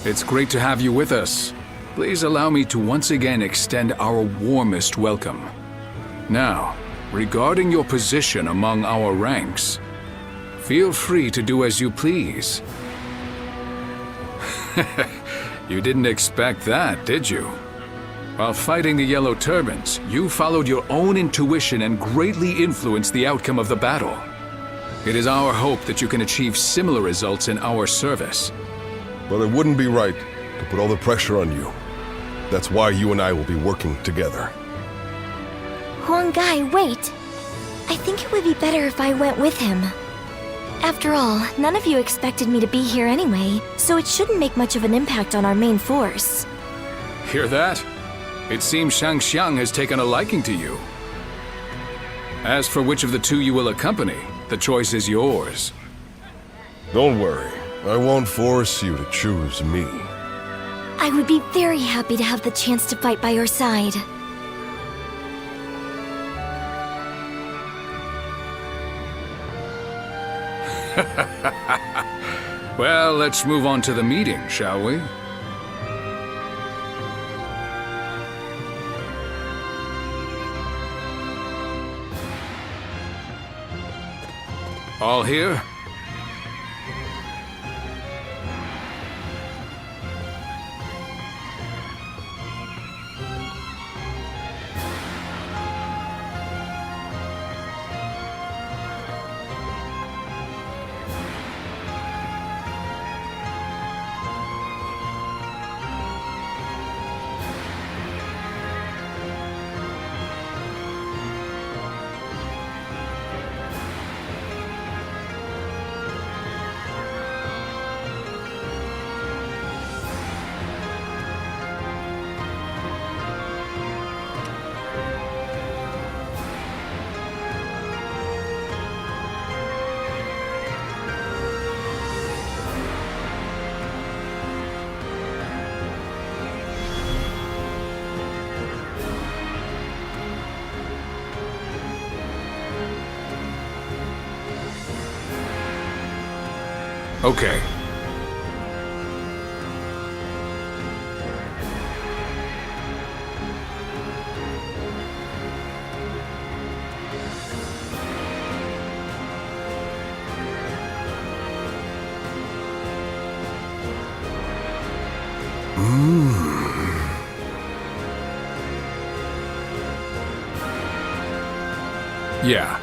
D: It's great to have you with us. Please allow me to once again extend our warmest welcome. Now, regarding your position among our ranks, feel free to do as you please. You didn't expect that, did you? While fighting the Yellow Turbans, you followed your own intuition and greatly influenced the outcome of the battle. It is our hope that you can achieve similar results in our service.
E: But it wouldn't be right to put all the pressure on you. That's why you and I will be working together.
I: Huanggai, wait. I think it would be better if I went with him. After all, none of you expected me to be here anyway, so it shouldn't make much of an impact on our main force.
D: Hear that? It seems Shangxiang has taken a liking to you. As for which of the two you will accompany, the choice is yours.
E: Don't worry. I won't force you to choose me.
I: I would be very happy to have the chance to fight by your side.
D: Well, let's move on to the meeting, shall we? All here? Okay. Yeah.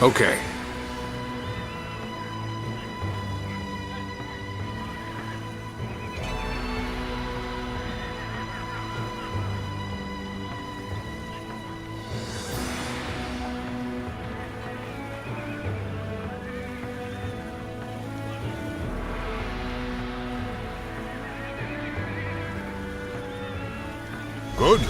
D: Okay.
E: Good.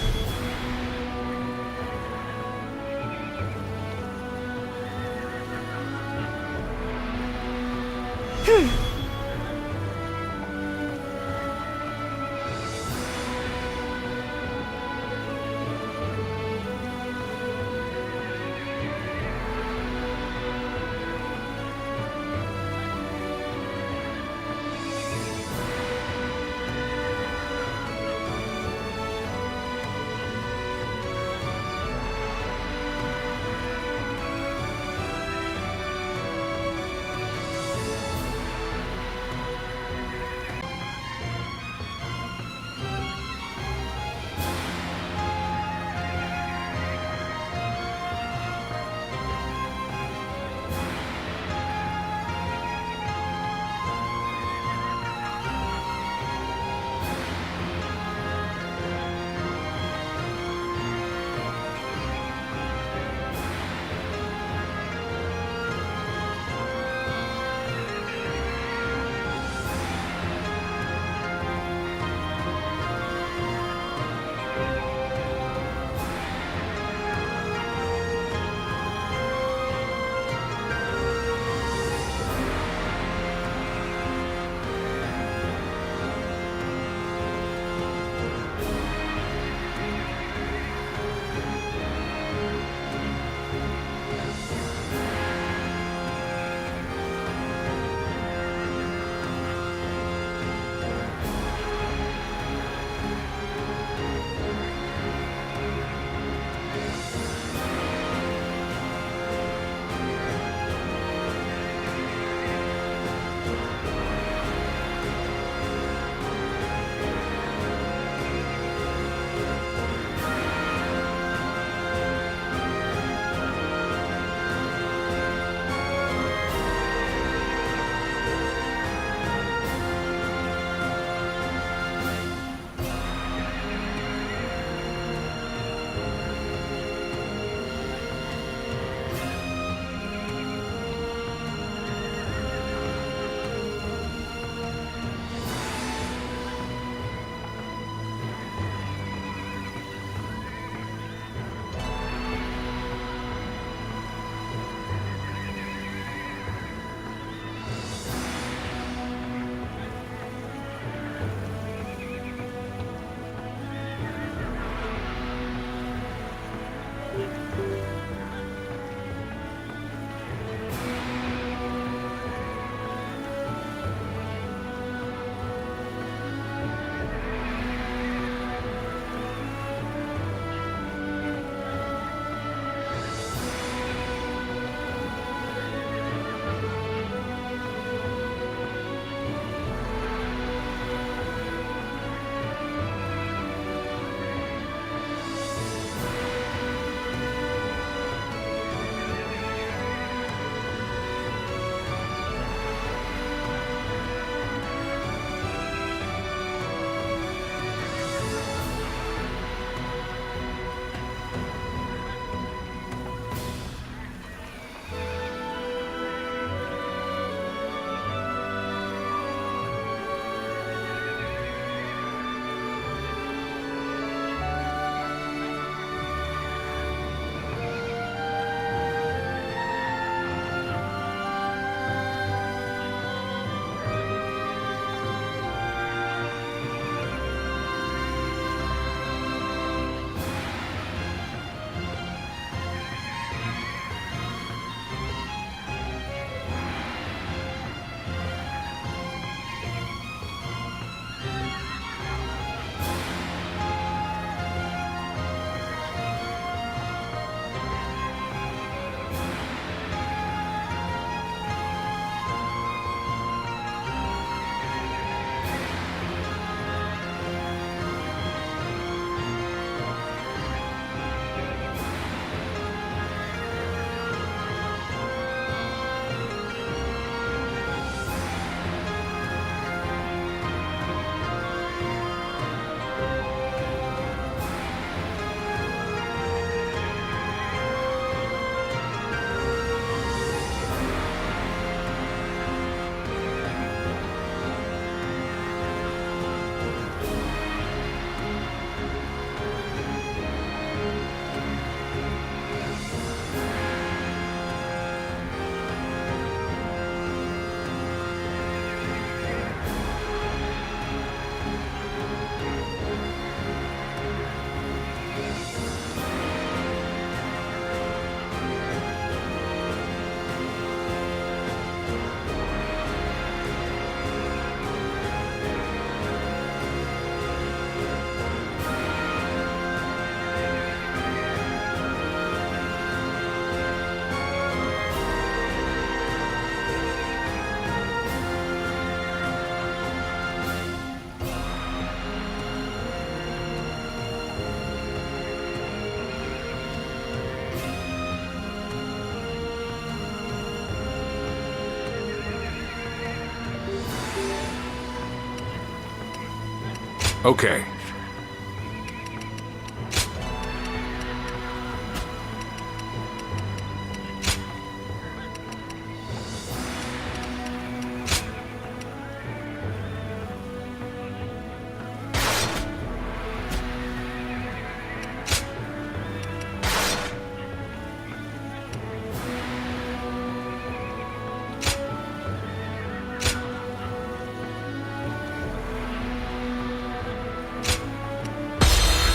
H: Okay.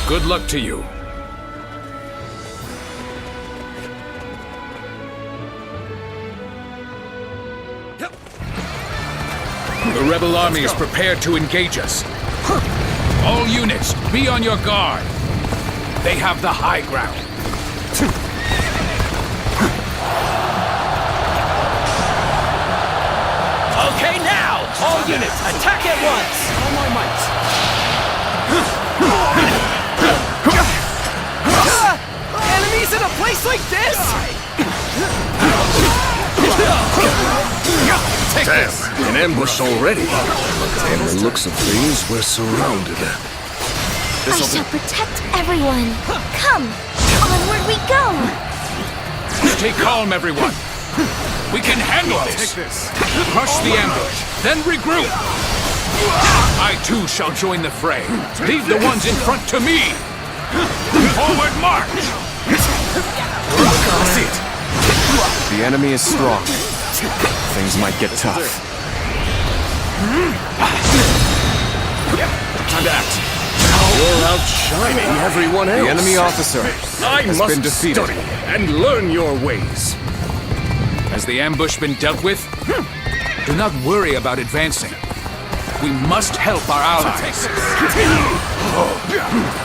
H: Good luck to you. The rebel army is prepared to engage us. All units, be on your guard. They have the high ground.
K: Okay, now! All units, attack at once! All my might. Enemies in a place like this?
O: Damn, an ambush already. From the looks of things, we're surrounded.
I: I shall protect everyone. Come, onward we go.
H: Stay calm, everyone. We can handle this. Crush the ambush, then regroup. I too shall join the fray. Leave the ones in front to me. Forward march!
Q: See it. The enemy is strong. Things might get tough. Time to act.
O: You're outshining everyone else.
Q: The enemy officer
O: I
Q: has
O: must
Q: been defeated.
O: study and learn your ways.
H: Has the ambush been dealt with? Do not worry about advancing. We must help our allies.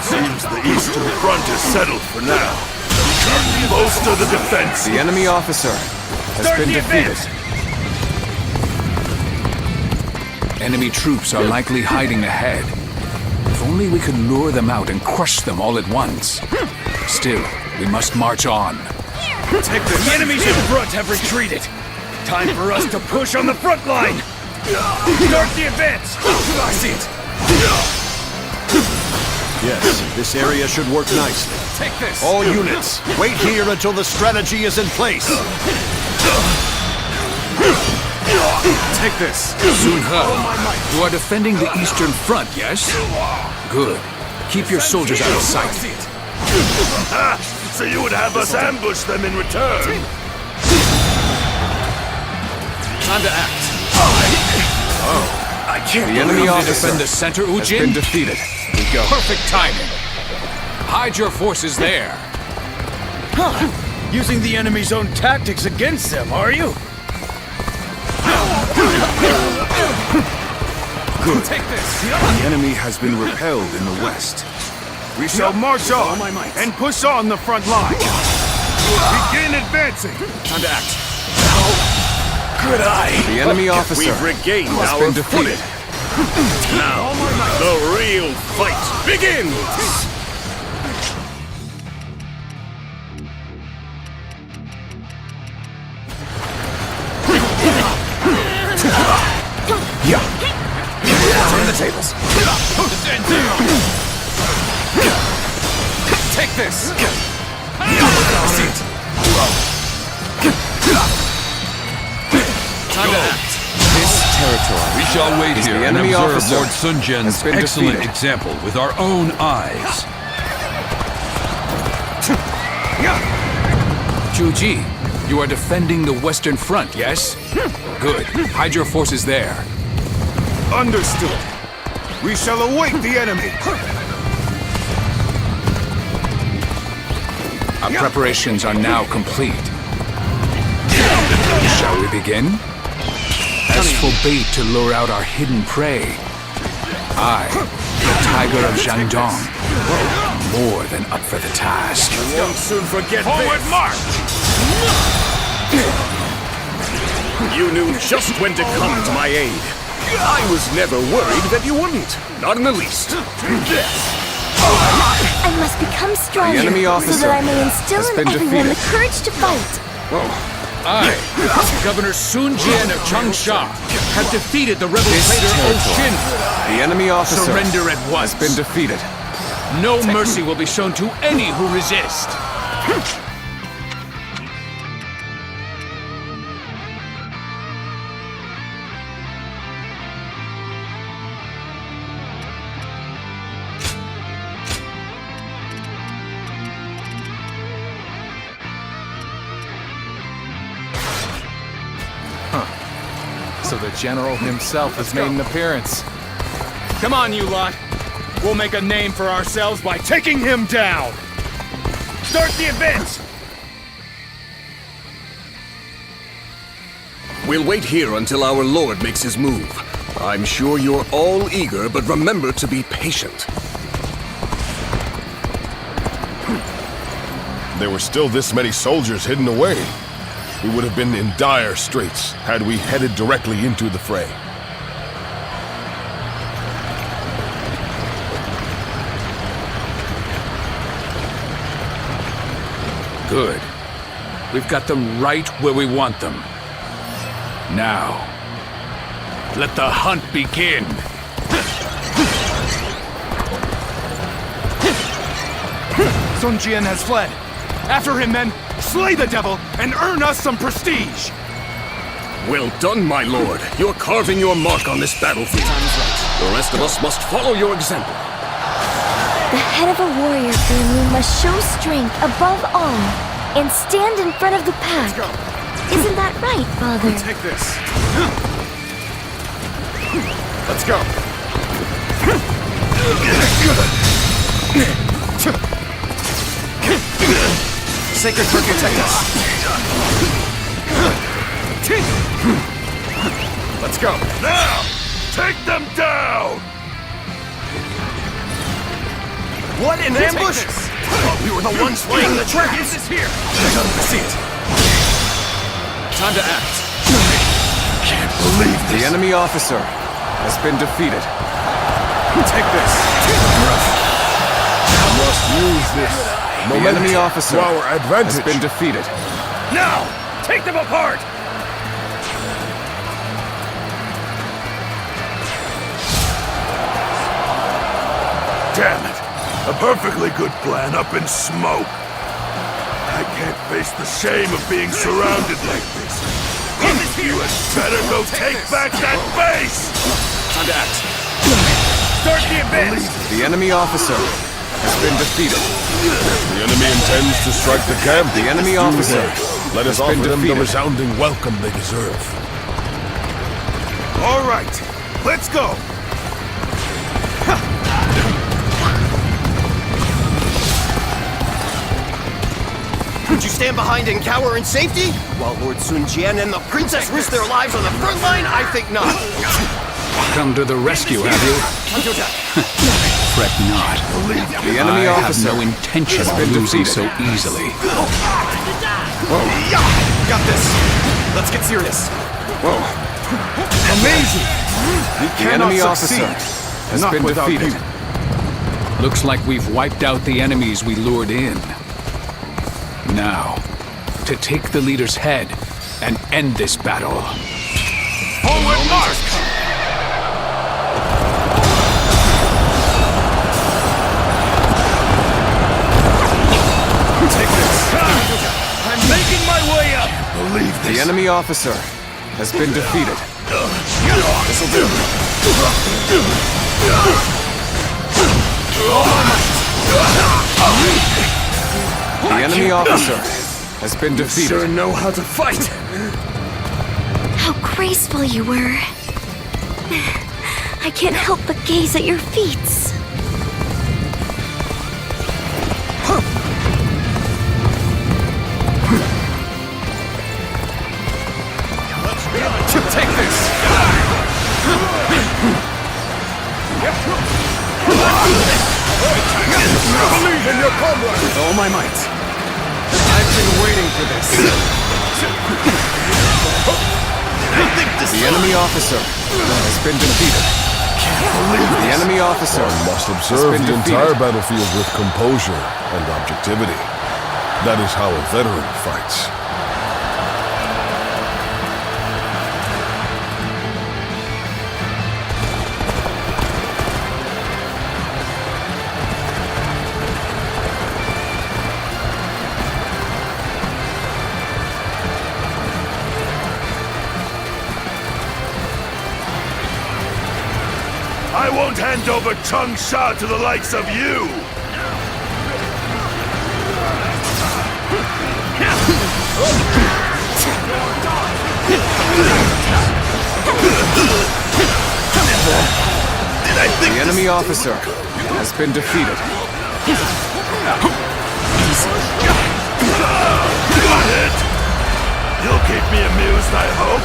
O: Seems the Eastern Front is settled for now. Bolster the defense.
Q: The enemy officer has been defeated.
H: Enemy troops are likely hiding ahead. If only we could lure them out and crush them all at once. Still, we must march on.
N: Take this. The enemies in front have retreated. Time for us to push on the front line. Start the advance.
O: I see it.
L: Yes, this area should work nicely.
H: Take this.
L: All units, wait here until the strategy is in place.
H: Take this. Soon He, you are defending the Eastern Front, yes? Good. Keep your soldiers out of sight.
O: So you would have us ambush them in return.
Q: Time to act.
H: I can't.
Q: The enemy officer
H: defend the center,
Q: has been
H: Ujin.
Q: defeated. We go.
H: Perfect timing. Hide your forces there.
N: Using the enemy's own tactics against them, are you?
O: Good. Take this. The enemy has been repelled in the west. We shall march on and push on the front line. Begin advancing.
Q: Time to act.
O: Good eye.
Q: The enemy officer
O: We've regained
Q: has
O: our
Q: been defeated.
O: Now, the real fight begins.
Q: Yeah. Turn the tables.
H: Take this.
Q: Time to act. This territory.
R: We shall wait
Q: is
R: here
Q: the
R: and
Q: enemy
R: observe
Q: officer
R: Lord Sun Jian's
Q: has been
R: excellent
Q: defeated.
R: example with our own eyes.
H: Zhuo, you are defending the Western Front, yes? Good. Hide your forces there.
O: Understood. We shall await the enemy.
H: Our preparations are now complete. Shall we begin? As for bait to lure out our hidden prey, I, the Tiger of Shandong, more than up for the task.
O: Won't soon forget
H: Forward
O: this.
H: march!
O: You knew just when to come to my aid. I was never worried that you wouldn't. Not in the least.
I: I must become stronger
Q: The enemy officer
I: so that I may instill
Q: has
I: in
Q: been
I: everyone
Q: defeated.
I: the courage to fight.
O: Well,
R: I, Governor Sun Jian of Changsha, have defeated the rebel trader Oshin.
Q: The enemy officer
R: Surrender at once.
Q: has been defeated.
R: No mercy will be shown to any who resist.
B: So the general himself has made an appearance. Come on, you lot. We'll make a name for ourselves by taking him down. Start the advance!
S: We'll wait here until our lord makes his move. I'm sure you're all eager, but remember to be patient.
E: There were still this many soldiers hidden away. We would have been in dire straits had we headed directly into the fray.
R: Good. We've got them right where we want them. Now, let the hunt begin.
H: Sun Jian has fled. After him, men! Slay the devil and earn us some prestige!
S: Well done, my lord. You're carving your mark on this battlefield. The rest of us must follow your example.
I: The head of a warrior family must show strength above all and stand in front of the pack. Isn't that right, Father?
H: Take this.
B: Let's go.
H: Sacred protect us.
B: Let's go.
H: Now, take them down! What an ambush! We were the ones laying the trap. Is this here?
B: I see it. Time to act.
H: Can't believe this.
Q: The enemy officer has been defeated.
B: Take this.
E: I must use this
Q: The enemy officer
E: to our advantage.
Q: has been defeated.
H: Now, take them apart! Damn it! A perfectly good plan up in smoke. I can't face the shame of being surrounded like this. You had better go take back that base!
B: Time to act.
H: Start the advance!
Q: The enemy officer has been defeated.
E: The enemy intends to strike the camp.
Q: The enemy officer
E: Let us
Q: has
E: offer
Q: been
E: them the
Q: defeated.
E: resounding welcome they deserve.
H: All right, let's go!
K: Would you stand behind and cower in safety? While Lord Sun Jian and the princess risk their lives on the front line? I think not.
R: Come to the rescue, have you? Fret not.
Q: The enemy
R: I
Q: officer
R: have no intention
Q: has
R: of
Q: been
R: losing
Q: defeated.
R: so easily.
K: Got this. Let's get serious.
H: Amazing! We
Q: The
H: cannot
Q: enemy
H: succeed.
Q: officer has
H: Not
Q: been
H: without
Q: defeated.
H: you.
R: Looks like we've wiped out the enemies we lured in. Now, to take the leader's head and end this battle.
H: Forward march!
R: Take this.
H: I'm making my way up! Believe this.
Q: The enemy officer has been defeated.
H: This'll do.
Q: The enemy officer has been defeated.
H: Sure know how to fight.
I: How graceful you were. I can't help but gaze at your feet.
B: Take this.
E: Believe in your comrade.
B: With all my might. I've been waiting for this.
Q: The enemy officer has been defeated. The enemy officer
E: One must
Q: has
E: observe
Q: been
E: the
Q: defeated.
E: entire battlefield with composure and objectivity. That is how a veteran fights.
O: I won't hand over Changsha to the likes of you!
Q: The enemy officer has been defeated.
O: Got it! You'll keep me amused, I hope.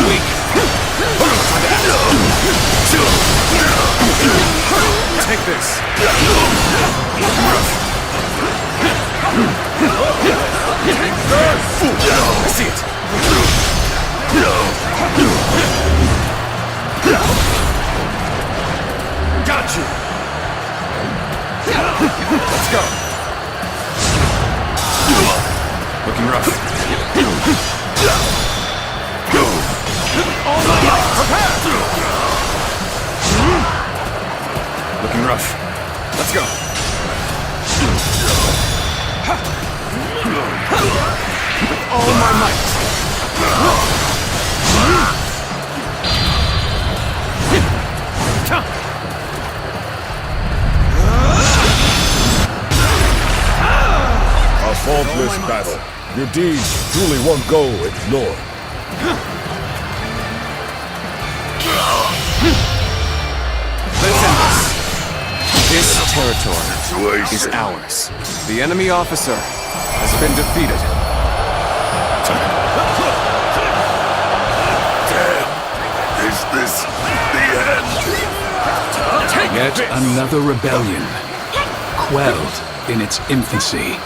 O: Weak.
Q: Take this. I see it.
O: Got you.
Q: Let's go. Looking rough. Looking rough. Let's go. With all my might.
E: A faultless battle. Your deeds truly won't go ignored.
Q: Let's end this. This territory is ours. The enemy officer has been defeated.
O: Is this the end?
R: Yet another rebellion, quelled in its infancy.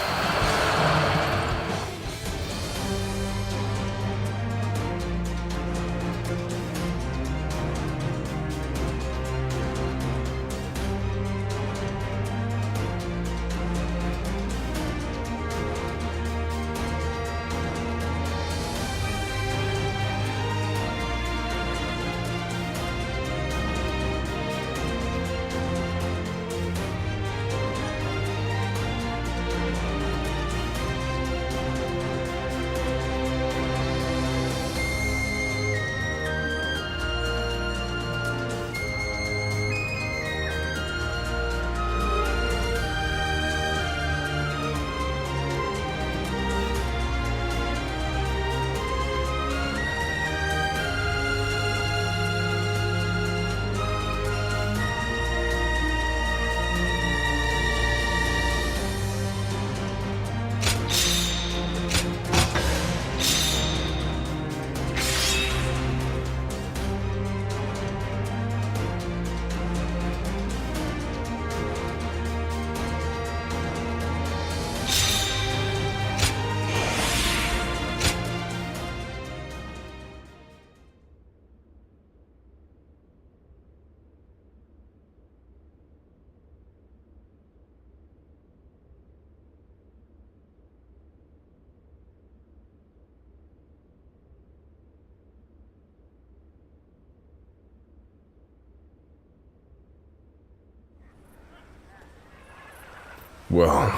E: Well,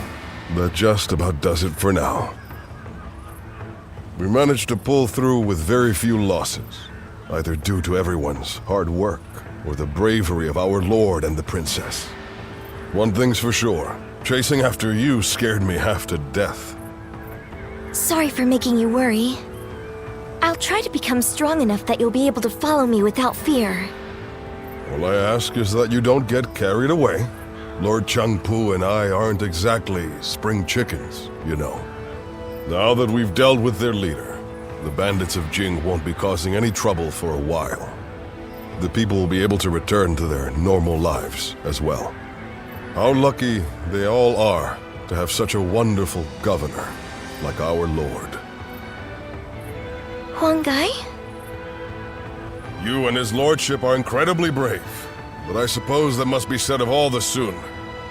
E: that just about does it for now. We managed to pull through with very few losses, either due to everyone's hard work or the bravery of our lord and the princess. One thing's for sure, chasing after you scared me half to death.
I: Sorry for making you worry. I'll try to become strong enough that you'll be able to follow me without fear.
E: All I ask is that you don't get carried away. Lord Changpu and I aren't exactly spring chickens, you know. Now that we've dealt with their leader, the bandits of Jing won't be causing any trouble for a while. The people will be able to return to their normal lives as well. How lucky they all are to have such a wonderful governor like our lord.
I: Huang Gai?
E: You and his lordship are incredibly brave, but I suppose that must be said of all the Sun.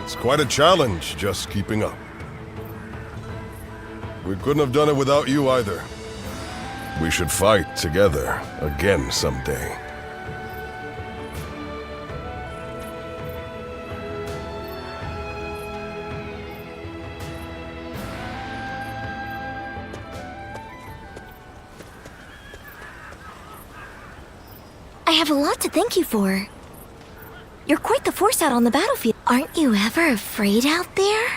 E: It's quite a challenge just keeping up. We couldn't have done it without you either. We should fight together again someday.
I: I have a lot to thank you for. You're quite the force out on the battlefield. Aren't you ever afraid out there?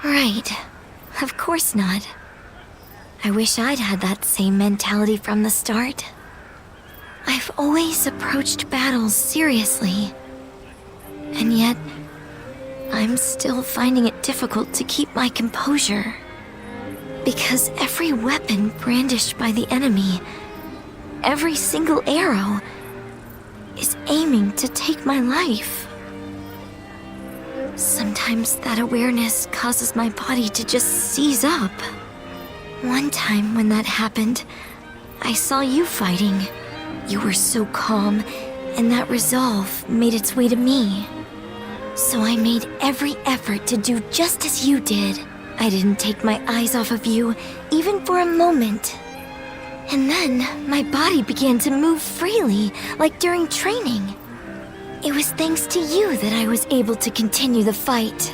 I: Right. Of course not. I wish I'd had that same mentality from the start. I've always approached battles seriously. And yet, I'm still finding it difficult to keep my composure. Because every weapon brandished by the enemy, every single arrow, is aiming to take my life. Sometimes that awareness causes my body to just seize up. One time when that happened, I saw you fighting. You were so calm, and that resolve made its way to me. So I made every effort to do just as you did. I didn't take my eyes off of you, even for a moment. And then, my body began to move freely, like during training. It was thanks to you that I was able to continue the fight.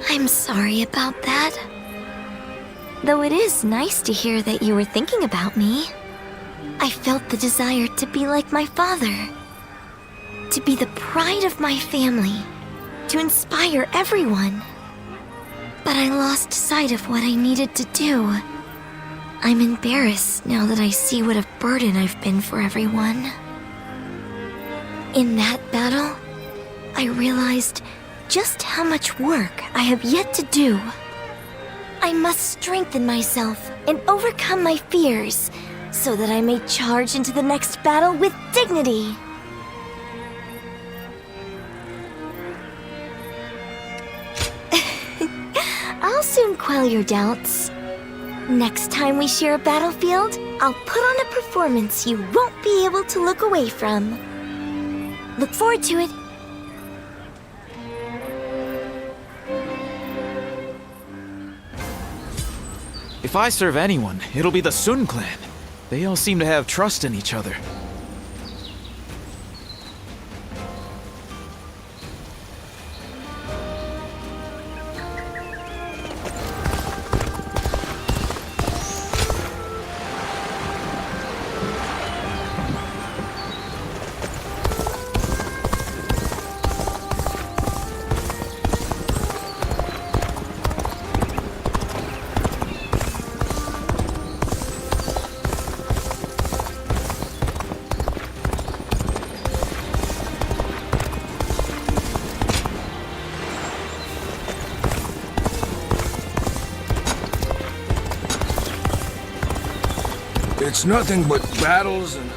I: I'm sorry about that. Though it is nice to hear that you were thinking about me. I felt the desire to be like my father. To be the pride of my family. To inspire everyone. But I lost sight of what I needed to do. I'm embarrassed now that I see what a burden I've been for everyone. In that battle, I realized just how much work I have yet to do. I must strengthen myself and overcome my fears so that I may charge into the next battle with dignity. I'll soon quell your doubts. Next time we share a battlefield, I'll put on a performance you won't be able to look away from. Look forward to it.
K: If I serve anyone, it'll be the Sun clan. They all seem to have trust in each other.
R: It's nothing but battles and...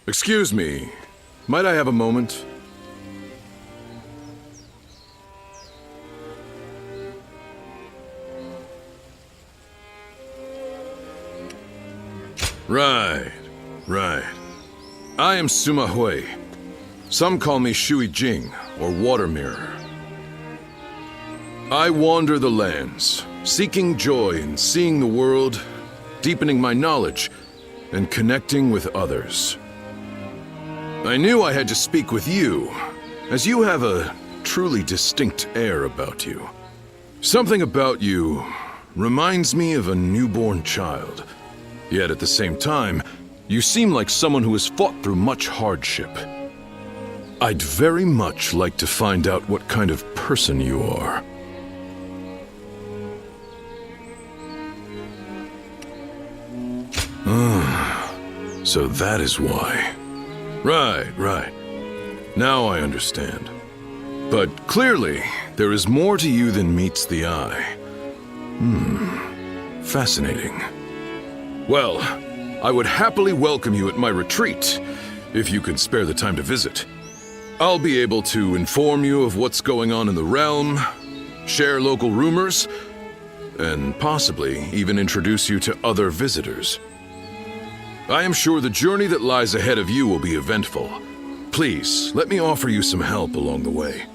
C: Excuse me. Might I have a moment? Right. I am Sima Hui. Some call me Shui Jing, or Water Mirror. I wander the lands, seeking joy in seeing the world, deepening my knowledge, and connecting with others. I knew I had to speak with you, as you have a truly distinct air about you. Something about you reminds me of a newborn child. Yet at the same time, you seem like someone who has fought through much hardship. I'd very much like to find out what kind of person you are. So that is why. Right. Now I understand. But clearly, there is more to you than meets the eye. Fascinating. Well, I would happily welcome you at my retreat, if you can spare the time to visit. I'll be able to inform you of what's going on in the realm, share local rumors,
T: and possibly even introduce you to other visitors. I am sure the journey that lies ahead of you will be eventful. Please, let me offer you some help along the way.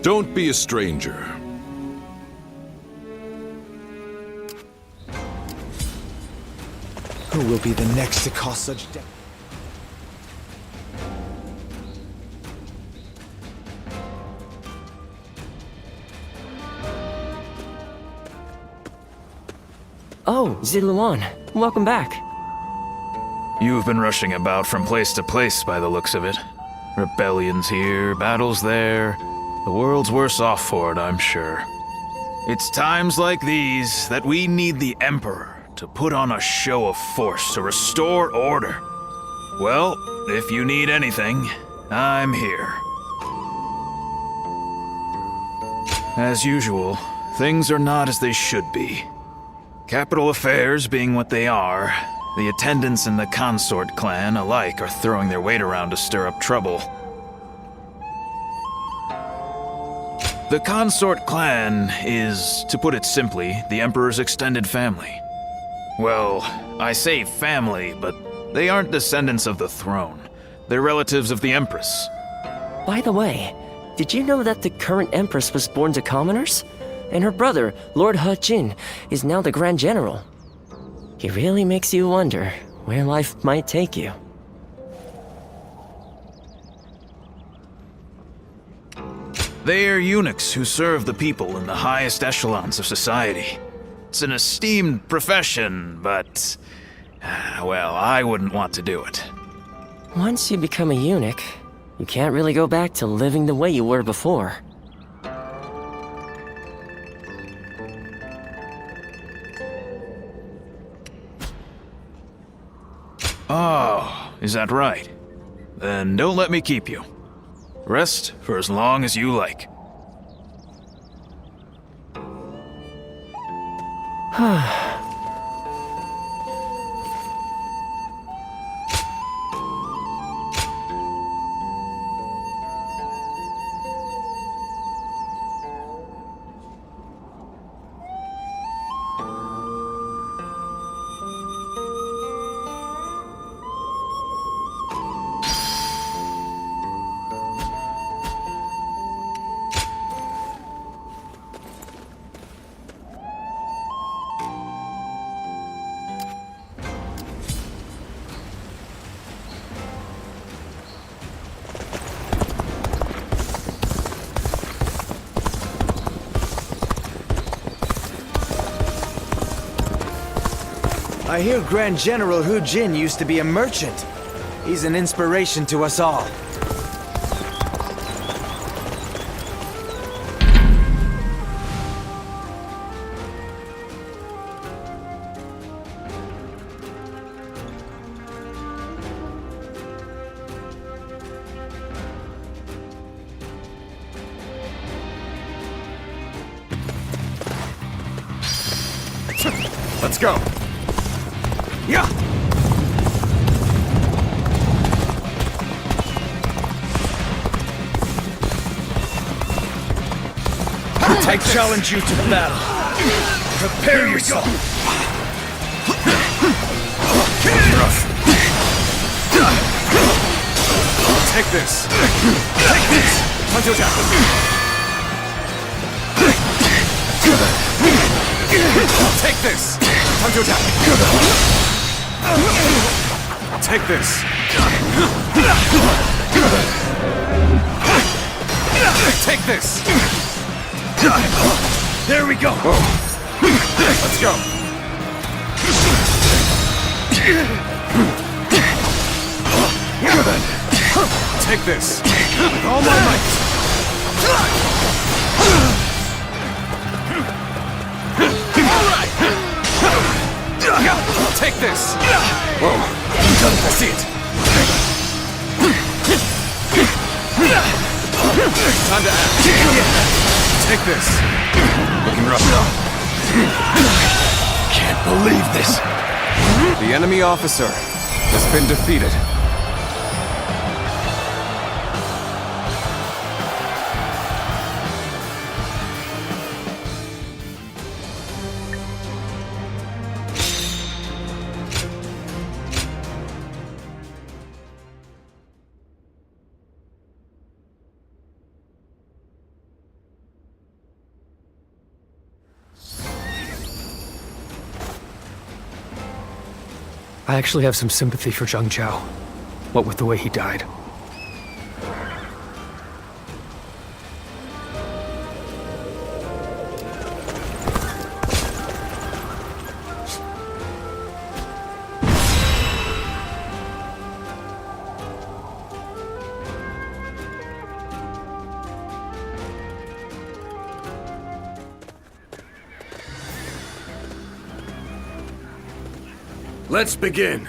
T: Don't be a stranger.
U: Who will be the next to cause such death?
G: Oh, Zidluan, welcome back.
D: You've been rushing about from place to place by the looks of it. Rebellions here, battles there. The world's worse off for it, I'm sure. It's times like these that we need the Emperor to put on a show of force to restore order. Well, if you need anything, I'm here. As usual, things are not as they should be. Capital affairs being what they are, the attendants in the consort clan alike are throwing their weight around to stir up trouble. The consort clan is, to put it simply, the Emperor's extended family. Well, I say family, but they aren't descendants of the throne. They're relatives of the Empress.
G: By the way, did you know that the current Empress was born to commoners? And her brother, Lord He Jin, is now the Grand General. It really makes you wonder where life might take you.
D: They are eunuchs who serve the people in the highest echelons of society. It's an esteemed profession, but, well, I wouldn't want to do it.
G: Once you become a eunuch, you can't really go back to living the way you were before.
D: Oh, is that right? Then don't let me keep you. Rest for as long as you like.
U: I hear Grand General Hu Jin used to be a merchant. He's an inspiration to us all.
H: Let's go. Yeah.
N: I challenge you to battle. Prepare yourself.
H: Take this. Take this. Until death. Take this. Until death. Take this. Take this.
N: There we go.
H: Let's go. Take this. With all my might. Alright! Take this! Whoa. I see it. Time to act. Take this. Looking rough.
N: Can't believe this.
Q: The enemy officer has been defeated.
P: I actually have some sympathy for Zhang Zhao, what with the way he died.
S: Let's begin.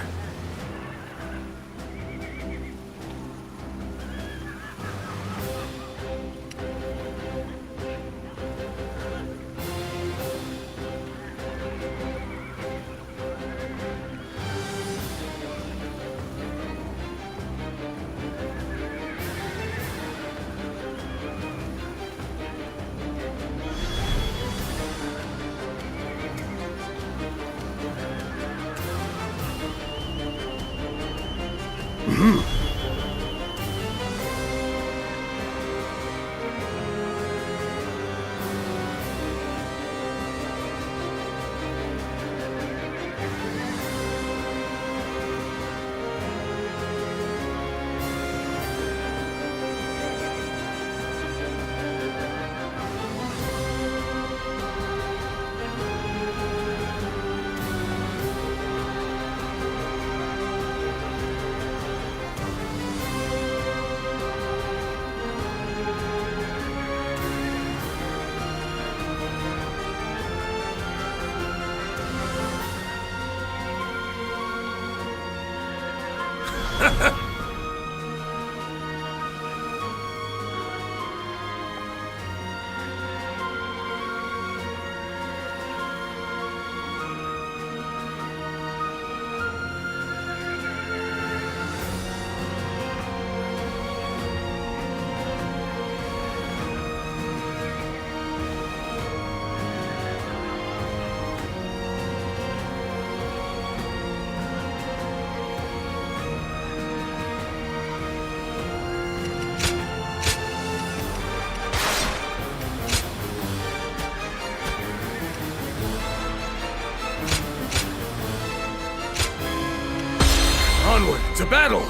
N: Onward to battle!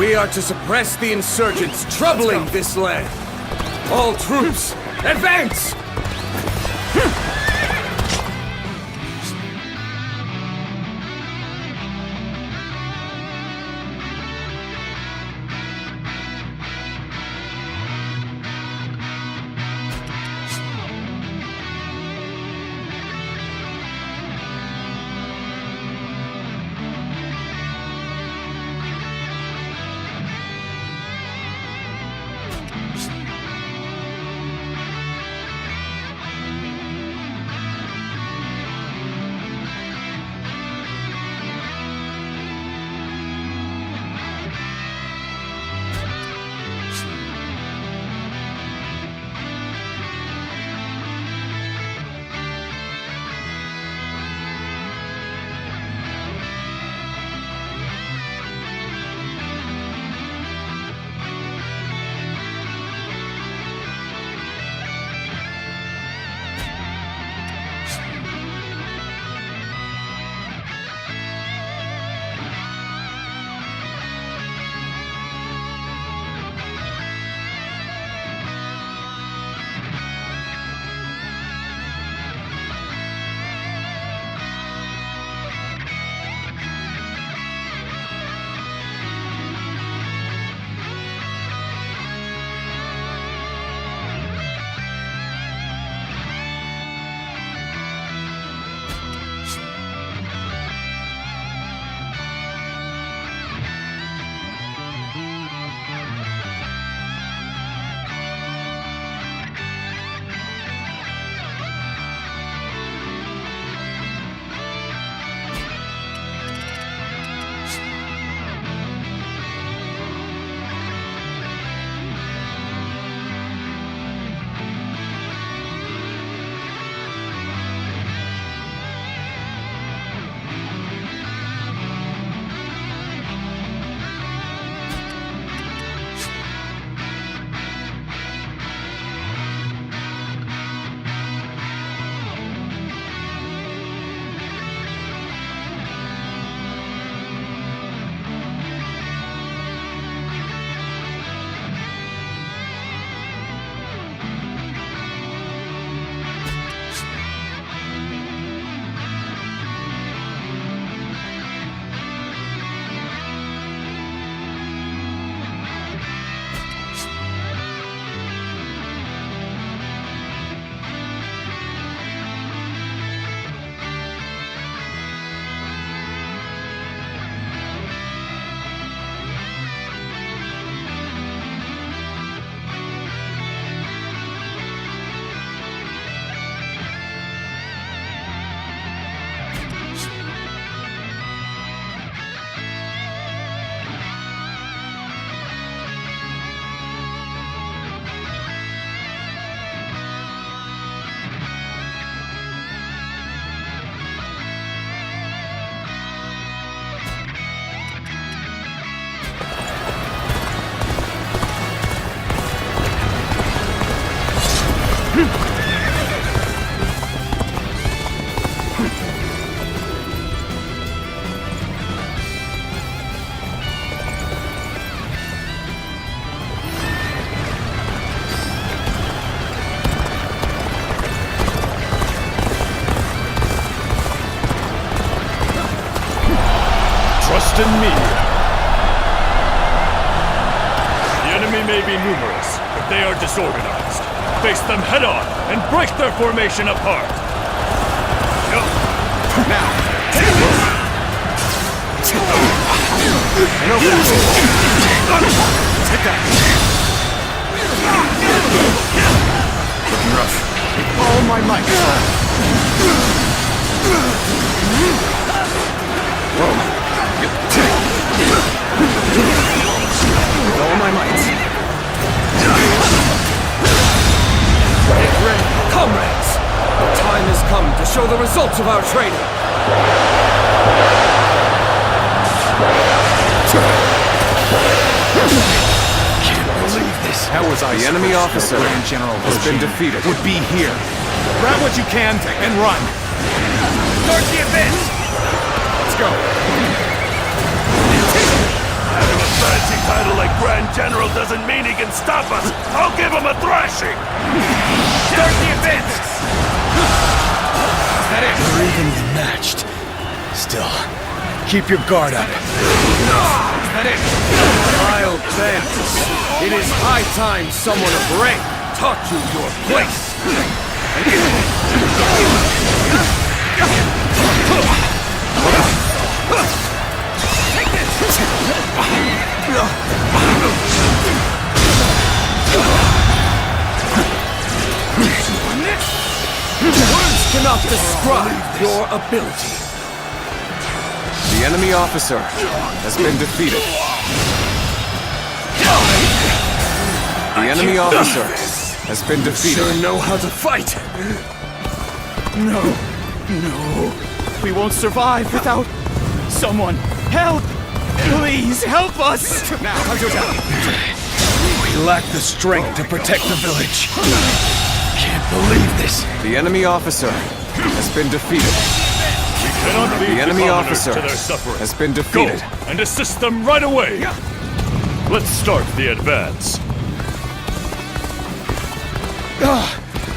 Q: We are to suppress the insurgents troubling this land. All troops, advance!
F: Trust in me. The enemy may be numerous, but they are disorganized. Face them head on and break their formation apart.
Q: Now, take this! And open it. Take that! Looking rough. With all my might. Whoa. With all my might. Get ready, comrades! The time has come to show the results of our training!
F: Can't believe this.
Q: How was I? The enemy officer
F: Grand General
Q: has been defeated.
F: Would be here. Grab what you can and run. Start the event!
Q: Let's go.
F: Having a fancy title like Grand General doesn't mean he can stop us! I'll give him a thrashing! Start the advance!
N: Is that it? We're evenly matched. Still, keep your guard up. Is that it?
F: I'll dance! It is high time someone of rank taught you your place!
N: Words cannot describe your ability.
Q: The enemy officer has been defeated. The enemy officer has been defeated.
F: Sure know how to fight!
N: No. We won't survive without someone. Help! Please help us!
F: Now, we lack the strength to protect the village. Can't believe this.
Q: The enemy officer has been defeated.
F: Cannot leave
Q: The enemy
F: commoners
Q: officer
F: to their suffering.
Q: has been
F: Go
Q: defeated.
F: and assist them right away. Let's start the advance.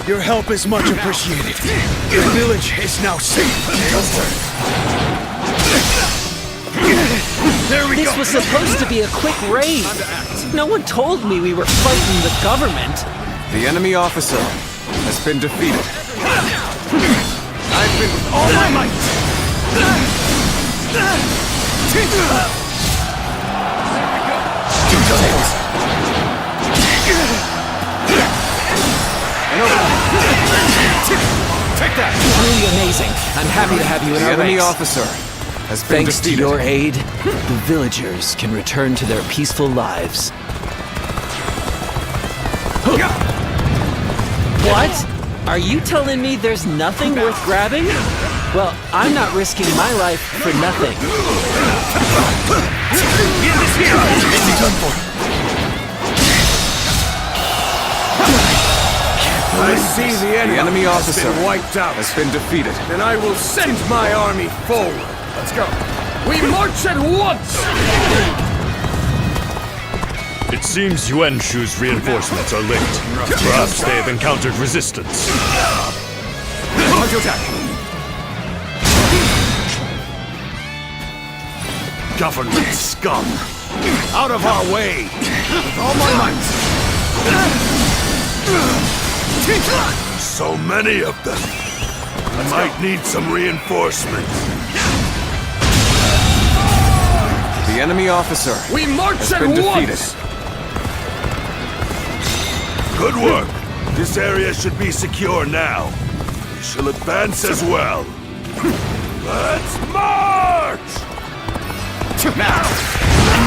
N: Your help is much appreciated. The village is now safe.
F: There we
K: This
F: go.
K: was supposed to be a quick raid. No one told me we were fighting the government.
Q: The enemy officer has been defeated.
F: I've been with all my might.
K: Take that! Truly amazing. I'm happy to have you in
Q: The
K: our
Q: enemy
K: ranks.
Q: officer has been
K: Thanks to
Q: defeated.
K: your aid, the villagers can return to their peaceful lives. What? Are you telling me there's nothing worth grabbing? Well, I'm not risking my life for nothing.
F: I see the enemy has
Q: officer
F: been wiped out.
Q: has been defeated.
F: Then I will send my army forward. Let's go. We march at once! It seems Yuan Shu's reinforcements are linked. Perhaps they have encountered resistance. Government scum! Out of our way! With all my might! So many of them! I might need some reinforcement.
Q: The enemy officer
F: We march
Q: has
F: at
Q: been defeated.
F: once! Good work! This area should be secure now. We shall advance as well. Let's march!
K: Now!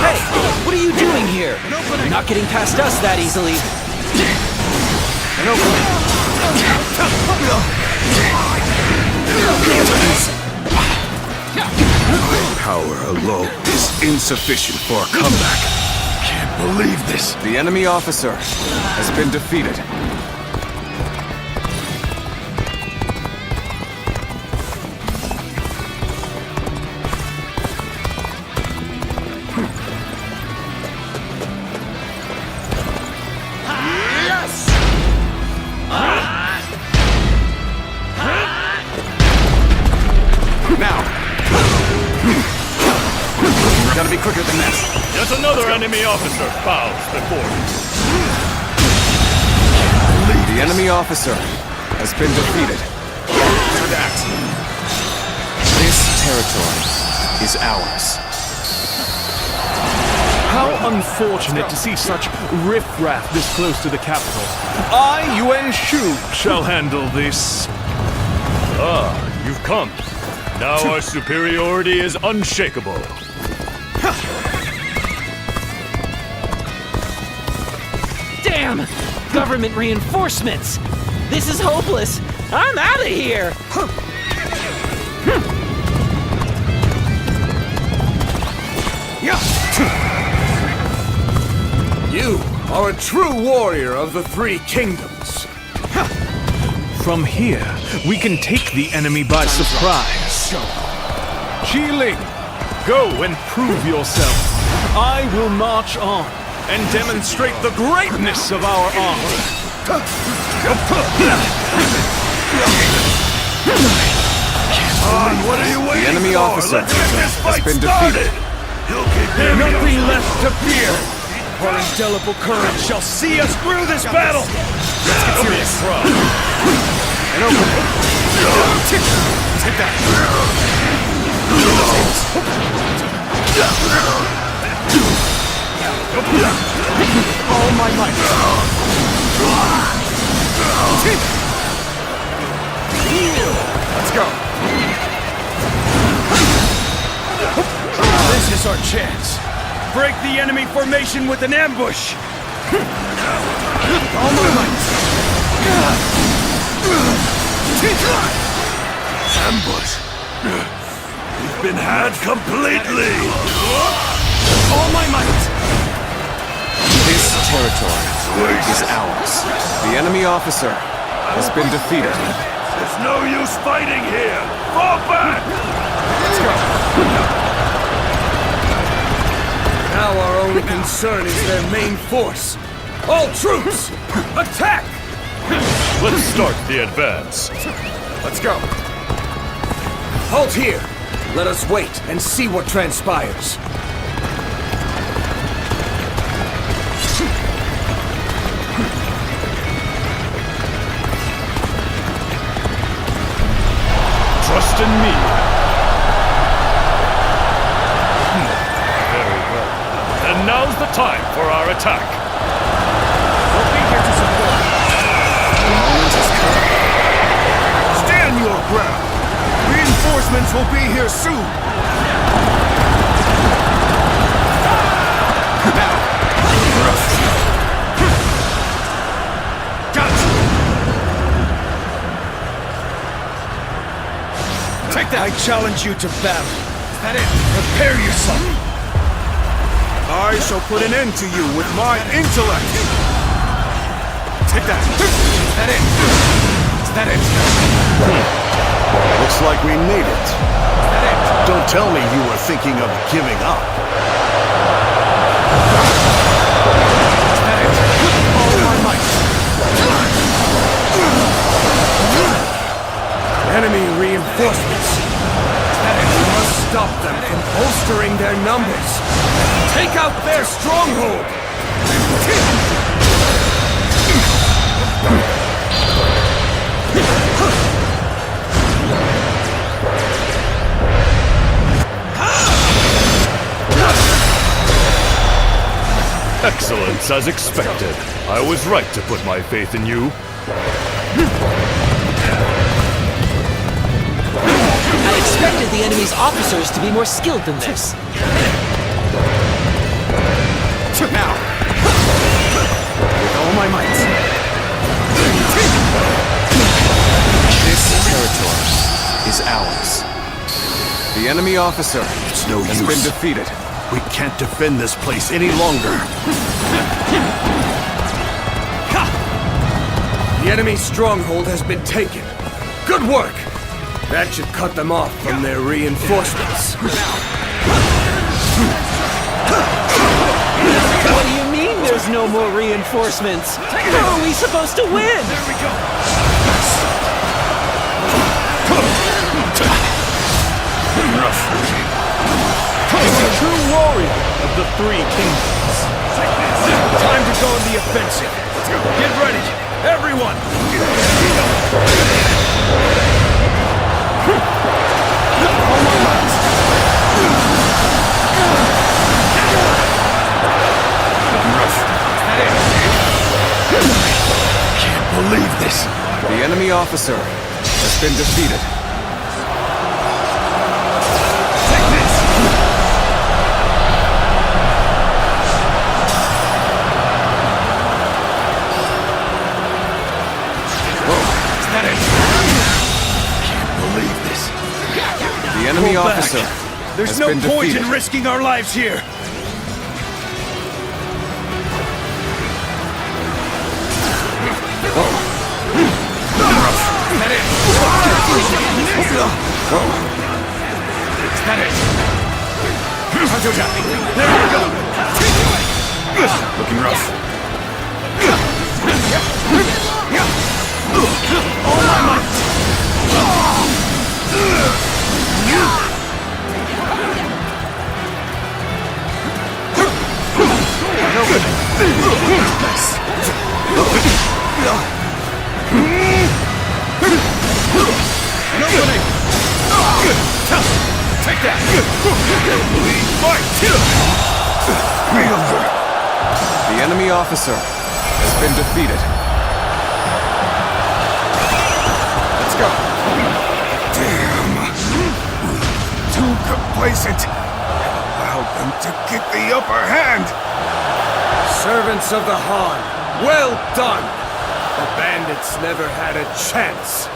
K: Hey! What are you doing here? You're not getting past us that easily.
F: Power alone is insufficient for a comeback. Can't believe this.
Q: The enemy officer has been defeated. Gotta be quicker than that.
F: Yet another enemy officer bows before me.
Q: The enemy officer has been defeated.
F: Time to act.
Q: This territory is ours.
A: How unfortunate to see such riffraff this close to the capital. I, Yuan Shu,
F: Shall handle this. Ah, you've come. Now our superiority is unshakable.
K: Damn! Government reinforcements! This is hopeless! I'm out of here!
F: You are a true warrior of the Three Kingdoms.
A: From here, we can take the enemy by surprise. Ling, go and prove yourself. I will march on and demonstrate the greatness of our army.
F: What are you waiting
Q: The enemy
F: for?
Q: officer
F: Let's get this
Q: has
F: fight
Q: been
F: started.
Q: defeated.
F: You'll keep hearing
N: Nothing
F: those-
N: left to fear. Our indelible courage shall see us through this battle.
A: Let's get serious.
Q: And open it. Take that.
A: All my might.
Q: Let's go.
N: This is our chance. Break the enemy formation with an ambush. All my might.
F: Ambush. We've been had completely.
N: All my might.
Q: This territory is ours. The enemy officer has been defeated.
F: There's no use fighting here. Fall back.
Q: Let's go.
N: Now our only concern is their main force. All troops, attack!
A: Let's start the advance.
Q: Let's go.
N: Halt here. Let us wait and see what transpires.
A: Trust in me. Very well. And now's the time for our attack.
N: We'll be here to support.
Q: The moment has come.
F: Stand your ground. Reinforcements will be here soon.
N: Take that! I challenge you to battle. Is that it? Prepare yourself.
O: I shall put an end to you with my intellect!
Q: Take that. Is that it? Is that it?
M: Looks like we made it. Don't tell me you were thinking of giving up.
Q: Is that it? All my might.
N: Enemy reinforcements. We must stop them from bolstering their numbers. Take out their stronghold.
A: Excellence as expected. I was right to put my faith in you.
K: I expected the enemy's officers to be more skilled than this.
Q: Now. With all my might. This territory is ours. The enemy officer has been defeated.
M: We can't defend this place any longer.
N: The enemy's stronghold has been taken. Good work! That should cut them off from their reinforcements.
K: What do you mean there's no more reinforcements? How are we supposed to win?
N: There we go!
A: He's a true warrior of the Three Kingdoms.
N: Time to go on the offensive. Get ready, everyone!
Q: Can't believe this. The enemy officer has been defeated. The enemy
N: Pull back.
Q: officer
N: There's
Q: has
N: no
Q: been
N: point
Q: defeated.
N: in risking our lives here.
H: Counterattack! There you go! Looking rough.
N: All my might!
H: Nice. An opening! Take that!
Q: The enemy officer has been defeated. Let's go.
O: Damn. Too complacent. Allowed them to get the upper hand.
A: Servants of the Han, well done! The bandits never had a chance.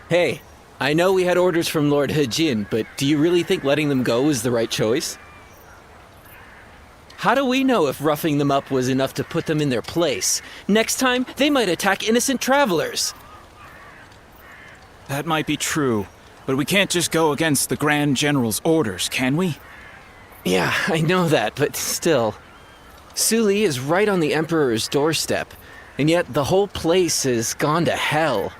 K: Hey, I know we had orders from Lord He, but do you really think letting them go was the right choice? How do we know if roughing them up was enough to put them in their place? Next time, they might attack innocent travelers.
R: That might be true, but we can't just go against the Grand General's orders, can we?
K: Yeah, I know that, but still. Suli is right on the Emperor's doorstep, and yet the whole place has gone to hell.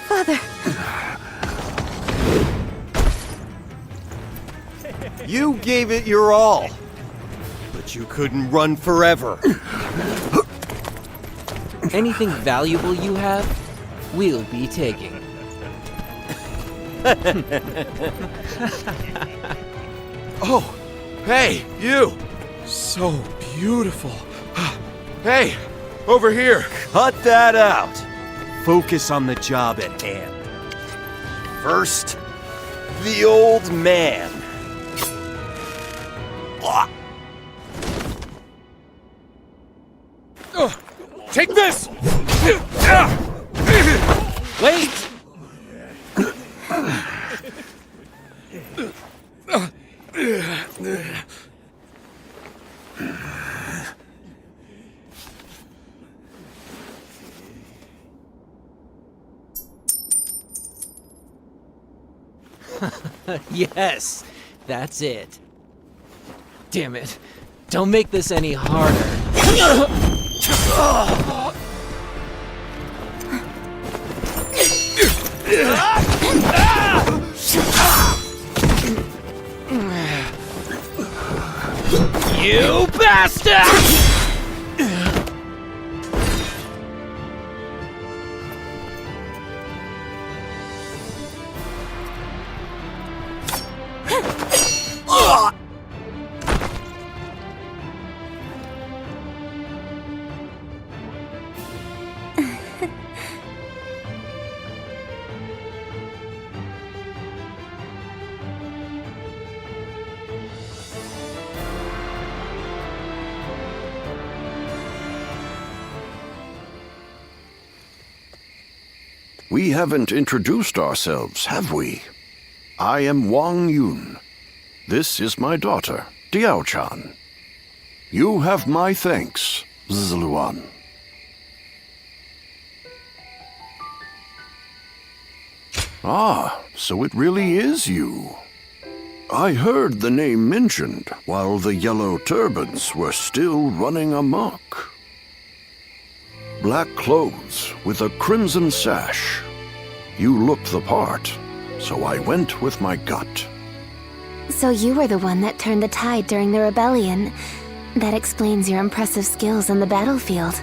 I: Father.
J: You gave it your all, but you couldn't run forever.
K: Anything valuable you have, we'll be taking.
J: Oh, hey, you! So beautiful. Hey, over here. Cut that out. Focus on the job at hand. First, the old man.
H: Take this!
K: Wait! Yes, that's it. Damn it. Don't make this any harder. You bastard!
V: We haven't introduced ourselves, have we? I am Wang Yun. This is my daughter, Diao-chan. You have my thanks, Zluan. Ah, so it really is you. I heard the name mentioned while the Yellow Turbans were still running amok. Black clothes with a crimson sash. You looked the part, so I went with my gut.
I: So you were the one that turned the tide during the rebellion. That explains your impressive skills on the battlefield.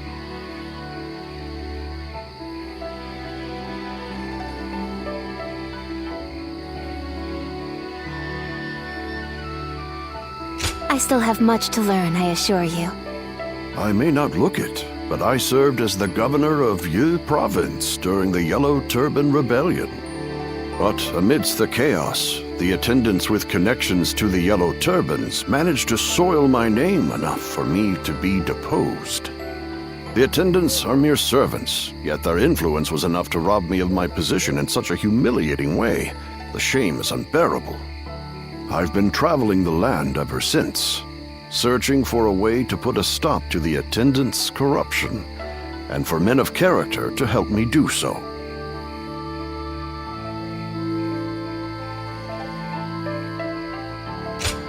I: I still have much to learn, I assure you.
V: I may not look it, but I served as the governor of Yi province during the Yellow Turban Rebellion. But amidst the chaos, the attendants with connections to the Yellow Turbans managed to soil my name enough for me to be deposed. The attendants are mere servants, yet their influence was enough to rob me of my position in such a humiliating way. The shame is unbearable. I've been traveling the land ever since, searching for a way to put a stop to the attendants' corruption, and for men of character to help me do so.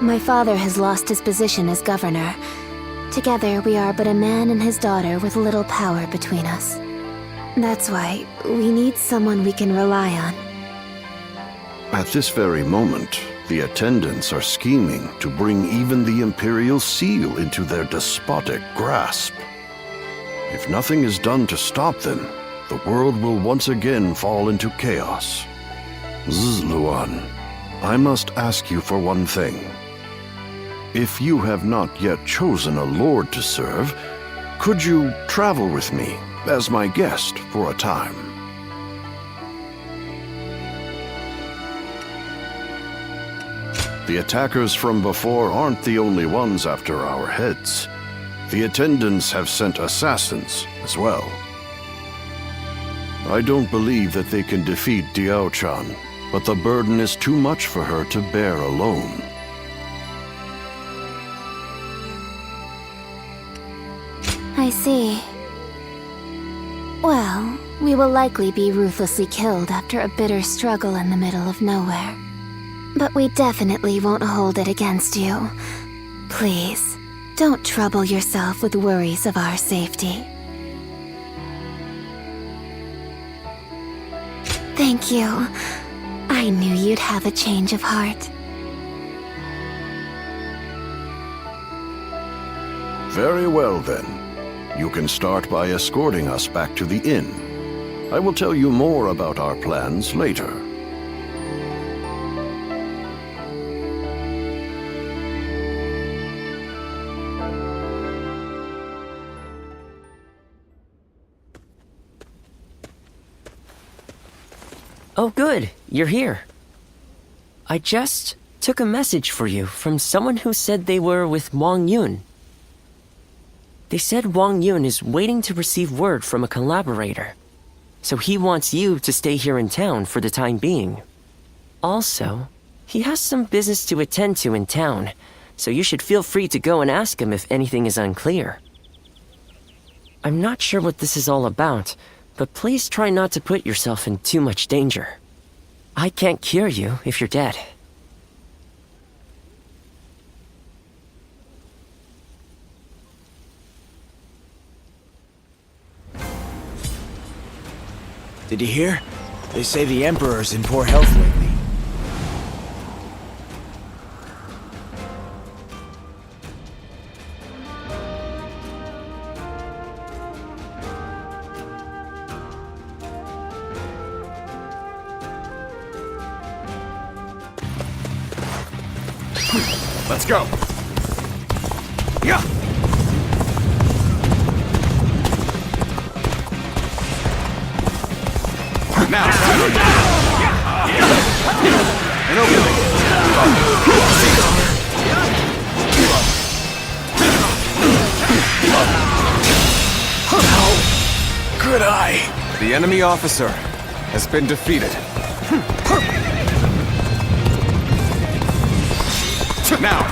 I: My father has lost his position as governor. Together, we are but a man and his daughter with little power between us. That's why we need someone we can rely on.
V: At this very moment, the attendants are scheming to bring even the Imperial Seal into their despotic grasp. If nothing is done to stop them, the world will once again fall into chaos. Zluan, I must ask you for one thing. If you have not yet chosen a lord to serve, could you travel with me as my guest for a time? The attackers from before aren't the only ones after our heads. The attendants have sent assassins as well. I don't believe that they can defeat Diao-chan, but the burden is too much for her to bear alone.
I: I see. Well, we will likely be ruthlessly killed after a bitter struggle in the middle of nowhere. But we definitely won't hold it against you. Please, don't trouble yourself with worries of our safety. Thank you. I knew you'd have a change of heart.
V: Very well then. You can start by escorting us back to the inn. I will tell you more about our plans later.
G: Oh good, you're here. I just took a message for you from someone who said they were with Wang Yun. They said Wang Yun is waiting to receive word from a collaborator, so he wants you to stay here in town for the time being. Also, he has some business to attend to in town, so you should feel free to go and ask him if anything is unclear. I'm not sure what this is all about, but please try not to put yourself in too much danger. I can't cure you if you're dead.
U: Did you hear? They say the Emperor's in poor health lately.
H: Let's go. Yeah. Now. An opening.
Q: How could I? The enemy officer has been defeated.
H: Now!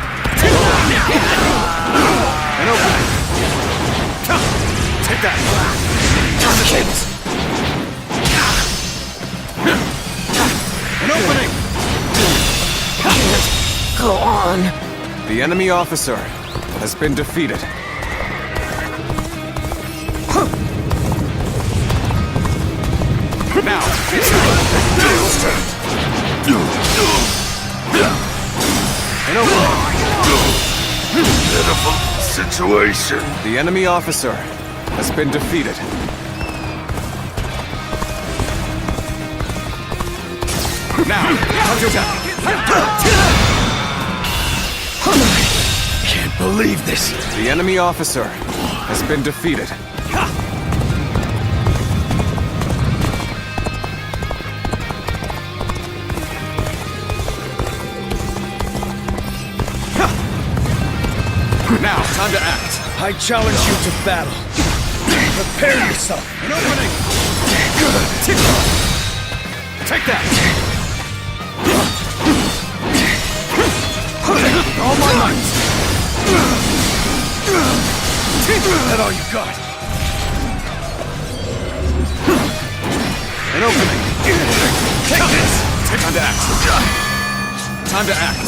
H: An opening! Take that! Turn the tables! An opening!
G: Go on!
Q: The enemy officer has been defeated.
H: Now!
Q: An opening.
F: Pitiful situation.
Q: The enemy officer has been defeated.
N: Now, counterattack! Can't believe this.
Q: The enemy officer has been defeated.
N: Now, time to act. I challenge you to battle. Prepare yourself. An opening. Good. Take that. All my might. That all you got?
Q: An opening.
N: Take this.
Q: Time to act. Time to act.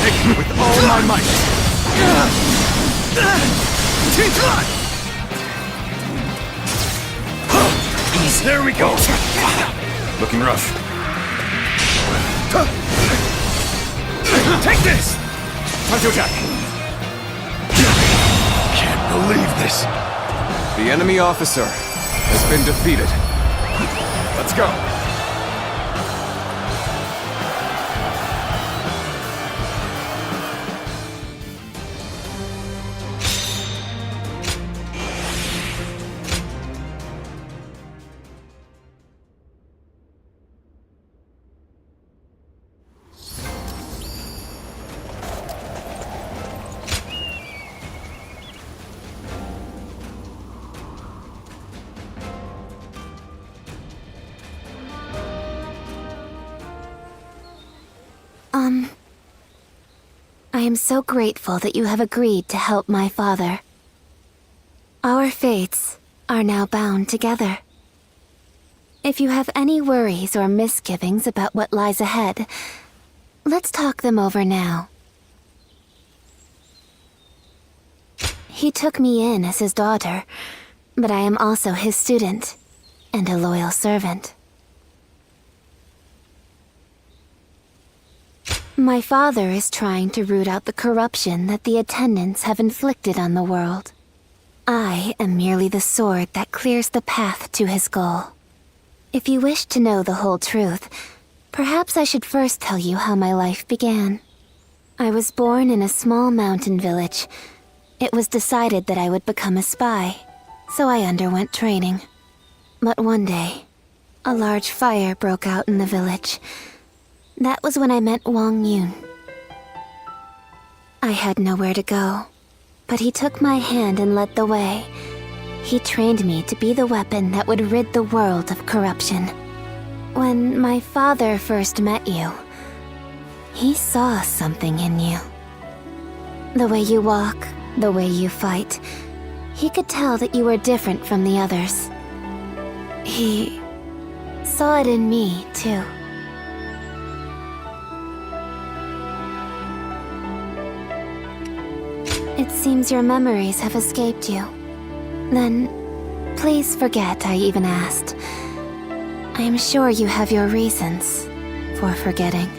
N: Take it with all my might. Easy. There we go.
H: Looking rough.
N: Take this! Time to attack! Can't believe this.
Q: The enemy officer has been defeated.
H: Let's go.
B: I am so grateful that you have agreed to help my father. Our fates are now bound together. If you have any worries or misgivings about what lies ahead, let's talk them over now. He took me in as his daughter, but I am also his student and a loyal servant. My father is trying to root out the corruption that the attendants have inflicted on the world. I am merely the sword that clears the path to his goal. If you wish to know the whole truth, perhaps I should first tell you how my life began. I was born in a small mountain village. It was decided that I would become a spy, so I underwent training. But one day, a large fire broke out in the village. That was when I met Wang Yun. I had nowhere to go, but he took my hand and led the way. He trained me to be the weapon that would rid the world of corruption. When my father first met you, he saw something in you. The way you walk, the way you fight, he could tell that you were different from the others. He saw it in me, too. It seems your memories have escaped you. Then, please forget I even asked. I am sure you have your reasons for forgetting.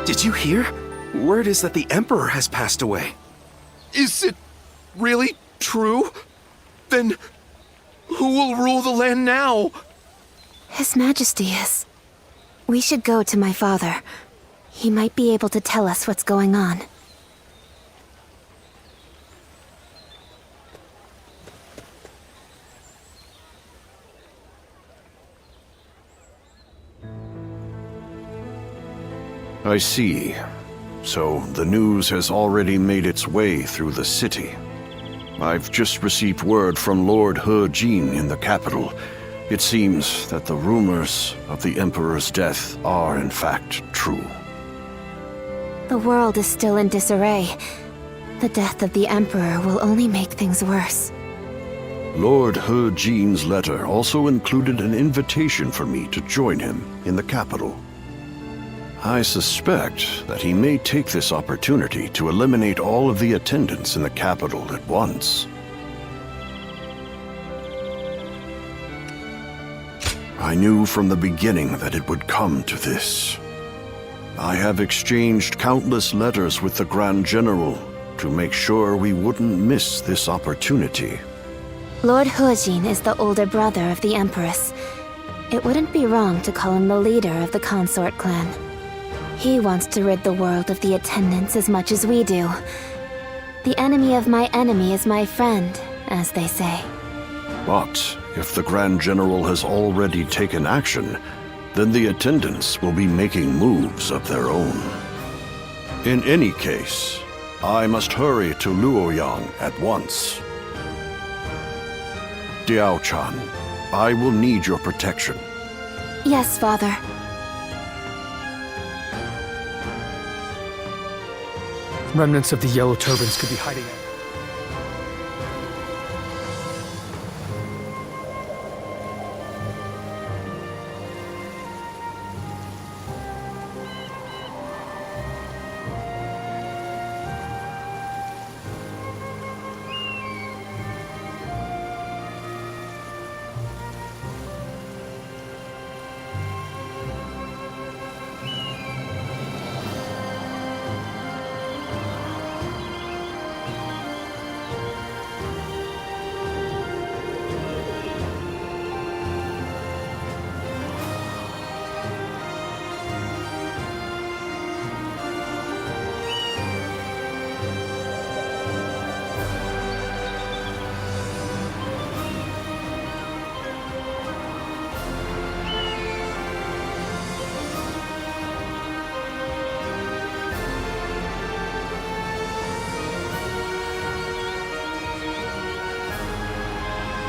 L: Did you hear? Word is that the Emperor has passed away. Is it really true? Then, who will rule the land now?
B: His Majesty is. We should go to my father. He might be able to tell us what's going on.
V: I see. So the news has already made its way through the city. I've just received word from Lord He Jin in the capital. It seems that the rumors of the Emperor's death are in fact true.
B: The world is still in disarray. The death of the Emperor will only make things worse.
V: Lord He Jin's letter also included an invitation for me to join him in the capital. I suspect that he may take this opportunity to eliminate all of the attendants in the capital at once. I knew from the beginning that it would come to this. I have exchanged countless letters with the Grand General to make sure we wouldn't miss this opportunity.
B: Lord Hejin is the older brother of the Empress. It wouldn't be wrong to call him the leader of the Consort clan. He wants to rid the world of the attendants as much as we do. The enemy of my enemy is my friend, as they say.
V: But if the Grand General has already taken action, then the attendants will be making moves of their own. In any case, I must hurry to Luoyang at once. Diao-chan, I will need your protection.
B: Yes, Father.
P: Remnants of the Yellow Turbans could be hiding out.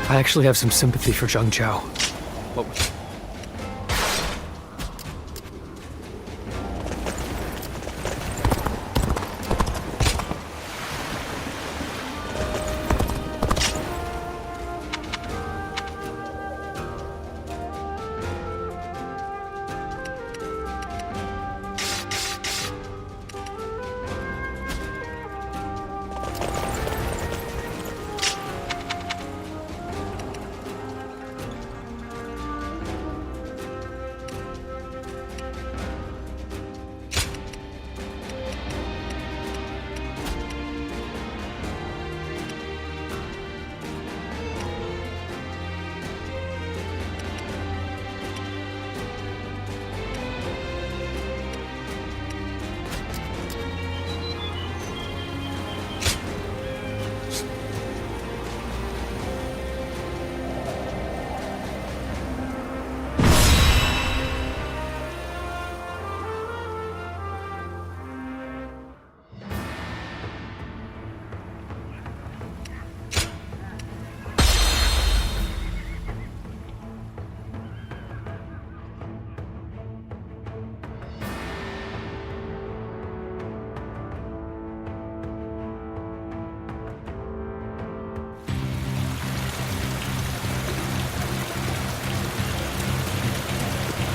P: I actually have some sympathy for Zhang Zhao. What was...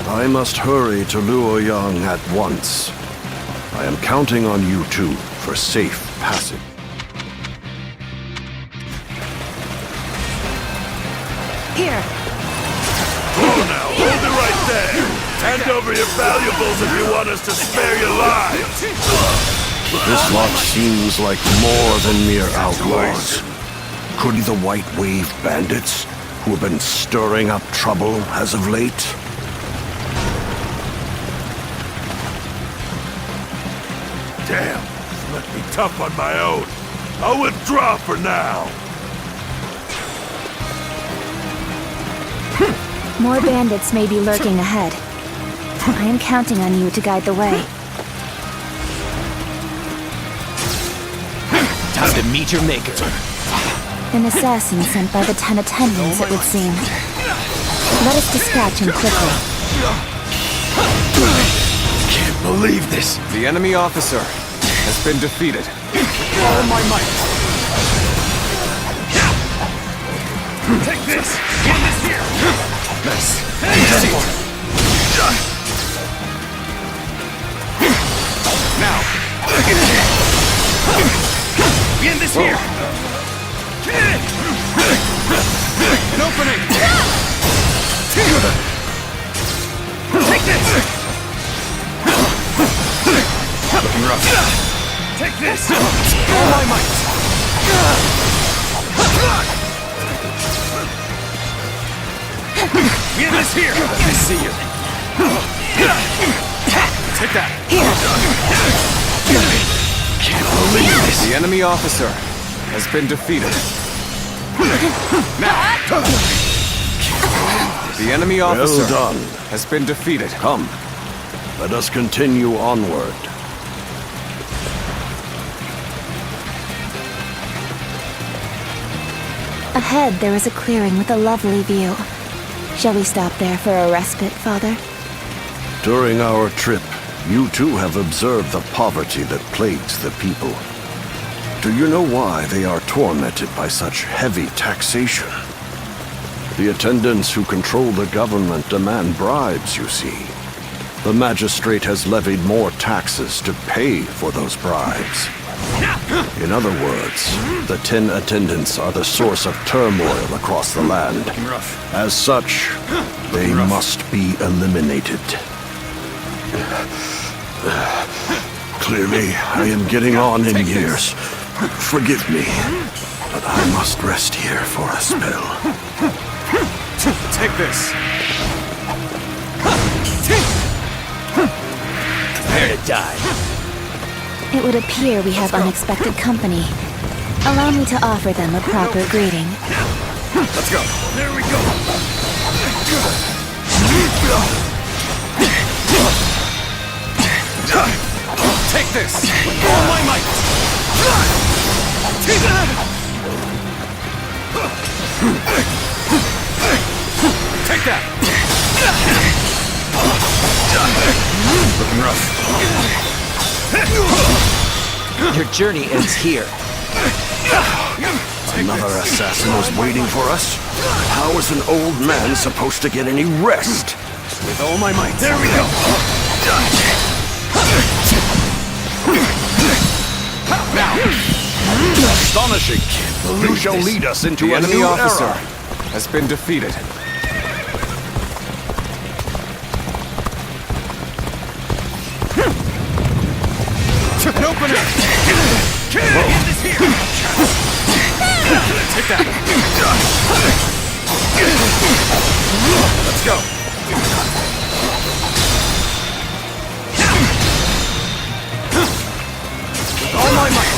V: I must hurry to Luoyang at once. I am counting on you two for safe passage.
B: Here.
F: Oh, now, hold it right there! Hand over your valuables if you want us to spare your lives!
V: This lot seems like more than mere outlaws. Could be the White Wave bandits who have been stirring up trouble as of late?
F: Damn, let me tough on my own. I'll withdraw for now.
B: More bandits may be lurking ahead. I am counting on you to guide the way.
K: Time to meet your maker.
B: An assassin sent by the 10 attendants, it would seem. Let us dispatch him quickly.
F: Can't believe this.
Q: The enemy officer has been defeated.
N: All my might. Take this. Get this here.
Q: Nice.
N: Now. Get this here. An opening. this! All my might! Get this here! I see you.
Q: Take that!
N: Can't believe this!
Q: The enemy officer has been defeated. Now! The enemy officer
V: Well done.
Q: has been defeated.
V: Come, let us continue onward.
B: Ahead, there is a clearing with a lovely view. Shall we stop there for a respite, Father?
V: During our trip, you too have observed the poverty that plagues the people. Do you know why they are tormented by such heavy taxation? The attendants who control the government demand bribes, you see. The magistrate has levied more taxes to pay for those bribes. In other words, the 10 attendants are the source of turmoil across the land. As such, they must be eliminated. Clearly, I am getting on in years. Forgive me, but I must rest here for a spell.
Q: Take this!
K: Prepare to die.
B: It would appear we have unexpected company. Allow me to offer them a proper greeting.
N: Let's go. There we go.
Q: Take this!
N: All my might!
Q: Take that!
H: Looking rough.
K: Your journey ends here.
V: Another assassin is waiting for us? How is an old man supposed to get any rest?
N: With all my might. There we go.
V: Now! Astonishing! You shall lead us into
Q: The
V: a
Q: enemy
V: new
Q: officer
V: era.
Q: has been defeated.
N: An opener! Get this here! Take that!
H: Let's go.
N: With all my might!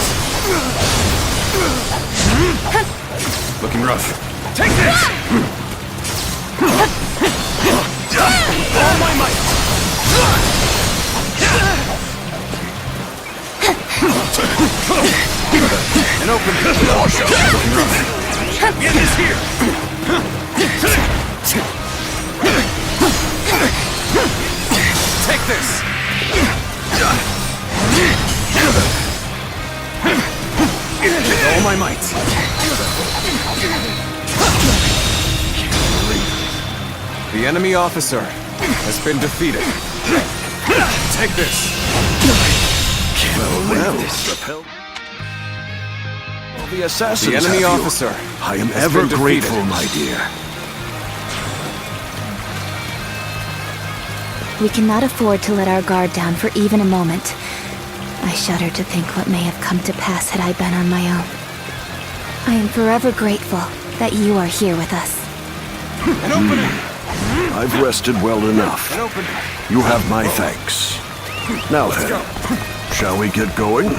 H: Looking rough.
N: Take this! With all my might!
H: An open wash up. Looking rough.
N: Get this here!
Q: Take this!
N: With all my might!
Q: The enemy officer has been defeated. Take this!
V: Well, the assassins
Q: The enemy
V: have you.
Q: officer
V: I am
Q: has
V: ever
Q: been
V: grateful,
Q: defeated.
V: my dear.
B: We cannot afford to let our guard down for even a moment. I shudder to think what may have come to pass had I been on my own. I am forever grateful that you are here with us.
N: An opening!
V: I've rested well enough.
N: An opening!
V: You have my thanks. Now then, shall we get going?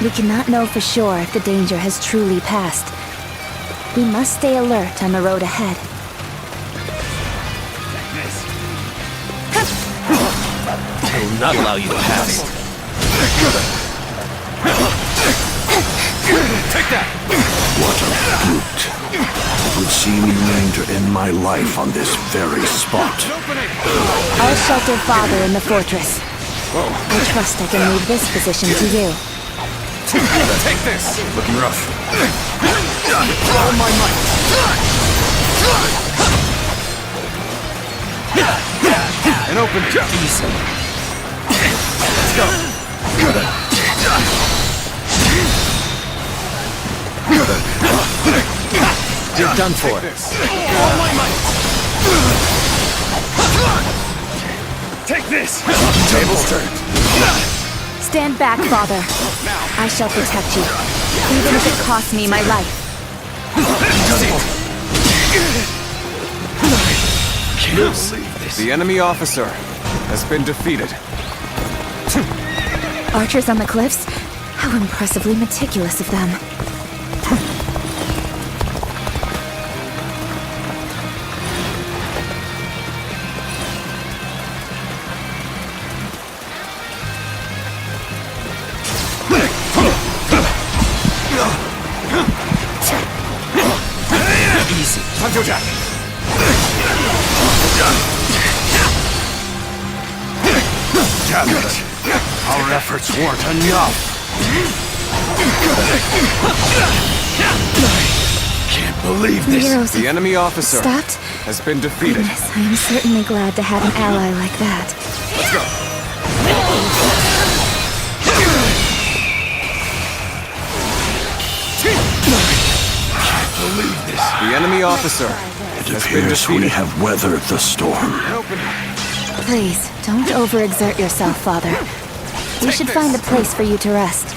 B: We cannot know for sure if the danger has truly passed. We must stay alert on the road ahead.
K: I will not allow you to pass.
N: Take that!
V: What a brute. It would seem you mean to end my life on this very spot.
B: I'll shelter Father in the fortress. I trust I can leave this position to you.
Q: Take this!
H: Looking rough.
N: All my might!
Q: An open
K: Easy.
Q: Let's go!
K: You're done for.
N: All my might! Take this!
Q: Tables turned.
C: Stand back, father. I shall protect you, even if it costs me my life.
Q: The enemy officer has been defeated.
C: Archers on the cliffs? How impressively meticulous of them.
K: Easy. Hunter Jack.
F: Damn it! Our efforts weren't enough!
K: Can't believe
C: The heroes
Q: The enemy officer
C: stopped?
Q: has been defeated.
C: Goodness, I am certainly glad to have an ally like that.
Q: Let's go. The enemy officer
F: It
Q: has been
F: appears we
Q: defeated.
F: have weathered the storm.
B: Please, don't overexert yourself, Father. We should find a place for you to rest.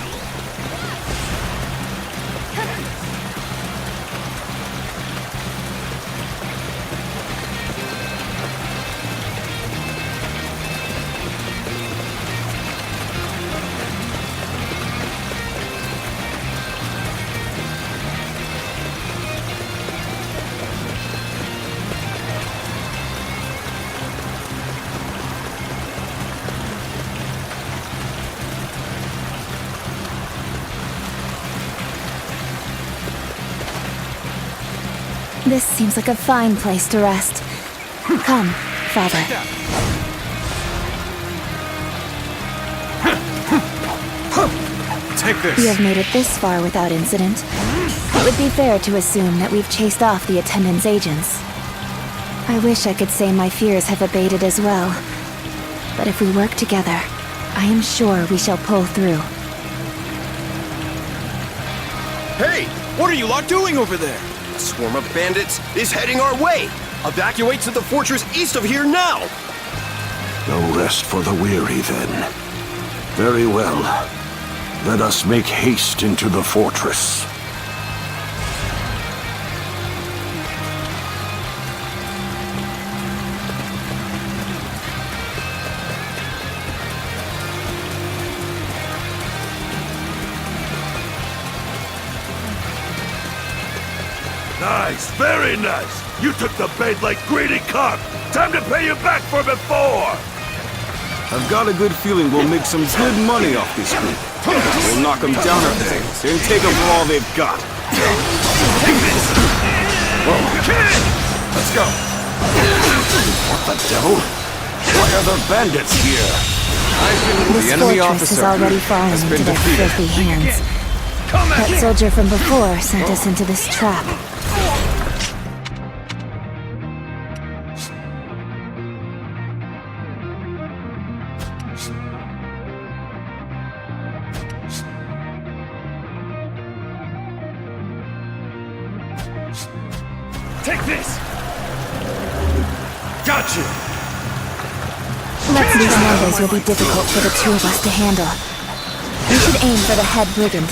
B: This seems like a fine place to rest. Come, Father.
Q: Take this.
B: We have made it this far without incident. It would be fair to assume that we've chased off the attendant's agents. I wish I could say my fears have abated as well. But if we work together, I am sure we shall pull through.
J: Hey! What are you lot doing over there? A swarm of bandits is heading our way! Evacuate to the fortress east of here now!
F: No rest for the weary, then. Very well. Let us make haste into the fortress.
E: Nice, very nice. You took the bait like greedy cock. Time to pay you back for before.
O: I've got a good feeling we'll make some good money off this group. We'll knock them down a peg, then take them for all they've got.
F: Let's go. What the devil? Why are there bandits here?
B: This
Q: The enemy
B: fortress is
Q: officer
B: already fallen
Q: has
B: into
Q: been
B: their
Q: defeated.
B: filthy hands. That soldier from before sent us into this trap.
E: Take this. Gotcha.
B: Let's lose numbers will be difficult for the two of us to handle. We should aim for the head brigand.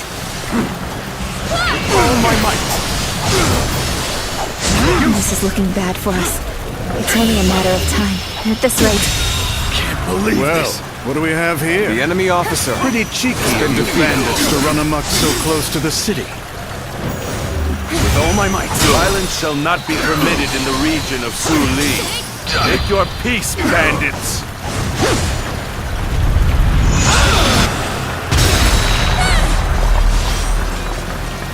E: All my might.
B: This is looking bad for us. It's only a matter of time. At this rate,
E: Believe
M: Well,
E: this.
M: what do we have here?
Q: The enemy officer.
M: Pretty cheeky of the bandits to run amok so close to the city.
E: With all my might. Violence shall not be permitted in the region of Su Li. Take your peace, bandits.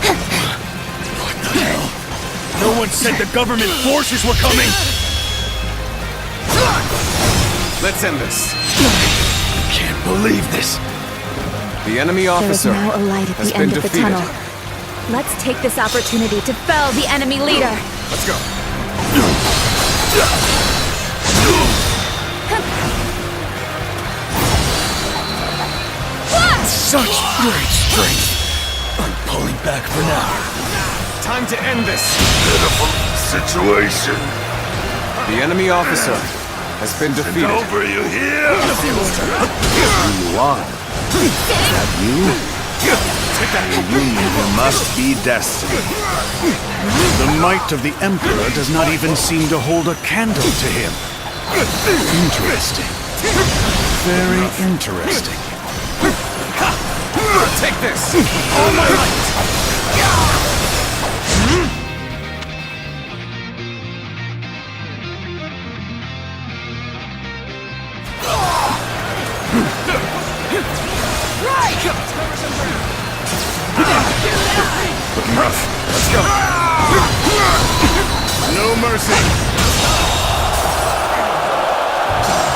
E: What the hell? No one said the government forces were coming.
Q: Let's end this.
E: Can't believe this.
Q: The enemy
B: there is
Q: officer
B: now a light at
Q: has
B: the
Q: been
B: end of the
Q: defeated.
B: tunnel. Let's take this opportunity to fell the enemy leader.
Q: Let's go.
E: Such great strength. I'm pulling back for now.
Q: Time to end this.
E: Pitiful situation.
Q: The enemy officer has been defeated.
E: Over, you hear?
F: You are.
M: that you? The union must be destiny. The might of the Emperor does not even seem to hold a candle to him. Interesting. Very interesting.
H: Take this! All my might!
O: Looking rough. Let's go.
M: No mercy.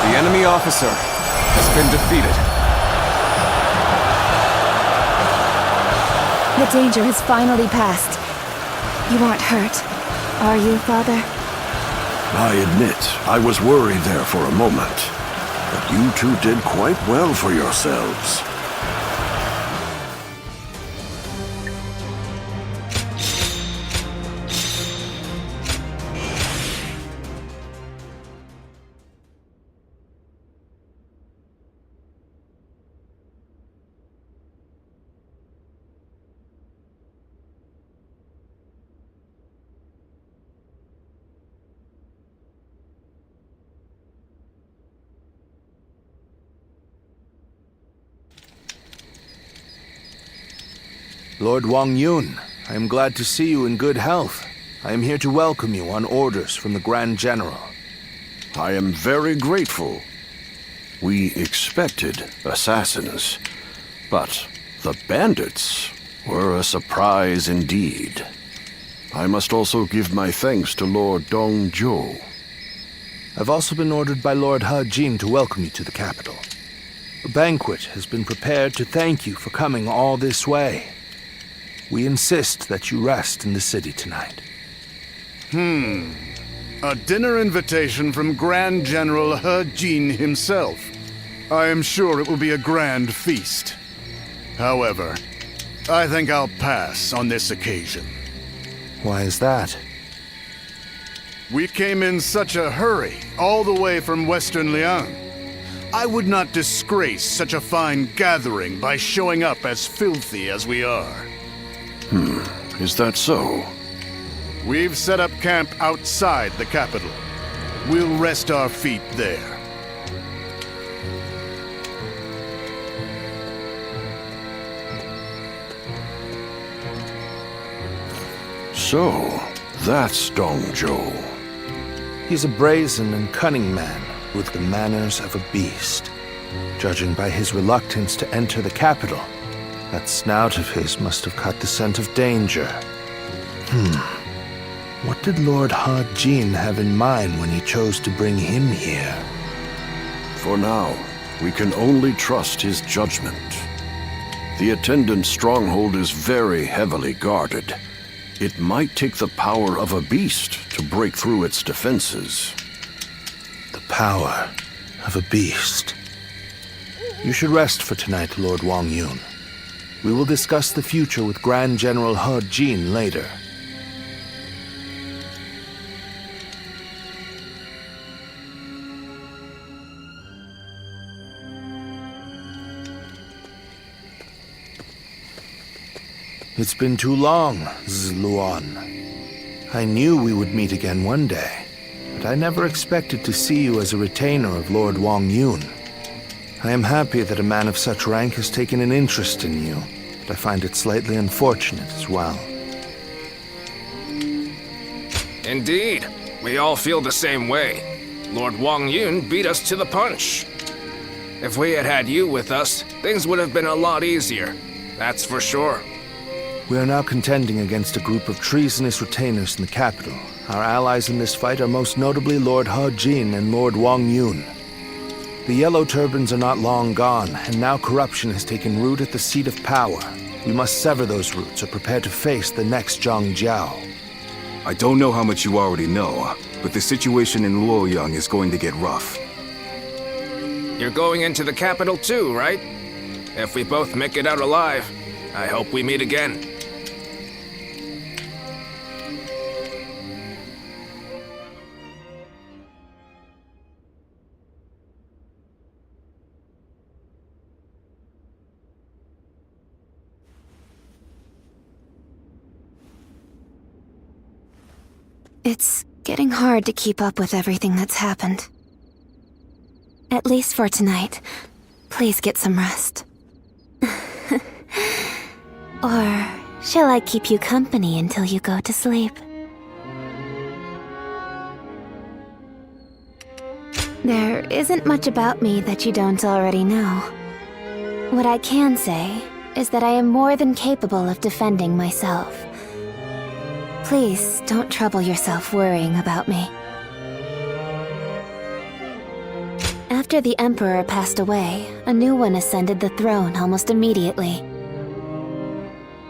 Q: The enemy officer has been defeated.
C: The danger has finally passed. You aren't hurt, are you, Father?
V: I admit, I was worried there for a moment. But you two did quite well for yourselves.
U: Lord Wang Yun, I am glad to see you in good health. I am here to welcome you on orders from the Grand General.
V: I am very grateful. We expected assassins, but the bandits were a surprise indeed. I must also give my thanks to Lord Dong Zhuo.
U: I've also been ordered by Lord He Jin to welcome you to the capital. A banquet has been prepared to thank you for coming all this way. We insist that you rest in the city tonight.
M: A dinner invitation from Grand General He Jin himself. I am sure it will be a grand feast. However, I think I'll pass on this occasion.
U: Why is that?
M: We came in such a hurry, all the way from Western Liang. I would not disgrace such a fine gathering by showing up as filthy as we are.
V: Is that so?
M: We've set up camp outside the capital. We'll rest our feet there.
V: So, that's Dong Zhuo.
U: He's a brazen and cunning man with the manners of a beast. Judging by his reluctance to enter the capital, that snout of his must have caught the scent of danger. What did Lord He Jin have in mind when he chose to bring him here?
V: For now, we can only trust his judgment. The attendant stronghold is very heavily guarded. It might take the power of a beast to break through its defenses.
U: The power of a beast. You should rest for tonight, Lord Wang Yun. We will discuss the future with Grand General He Jin later. It's been too long, Zluan. I knew we would meet again one day, but I never expected to see you as a retainer of Lord Wang Yun. I am happy that a man of such rank has taken an interest in you, but I find it slightly unfortunate as well.
D: Indeed. We all feel the same way. Lord Wang Yun beat us to the punch. If we had had you with us, things would have been a lot easier. That's for sure.
U: We are now contending against a group of treasonous retainers in the capital. Our allies in this fight are most notably Lord He Jin and Lord Wang Yun. The Yellow Turbans are not long gone, and now corruption has taken root at the seat of power. We must sever those roots or prepare to face the next Zhang Jiao.
O: I don't know how much you already know, but the situation in Luoyang is going to get rough.
D: You're going into the capital too, right? If we both make it out alive, I hope we meet again.
B: It's getting hard to keep up with everything that's happened. At least for tonight, please get some rest. Or shall I keep you company until you go to sleep? There isn't much about me that you don't already know. What I can say is that I am more than capable of defending myself. Please don't trouble yourself worrying about me. After the Emperor passed away, a new one ascended the throne almost immediately.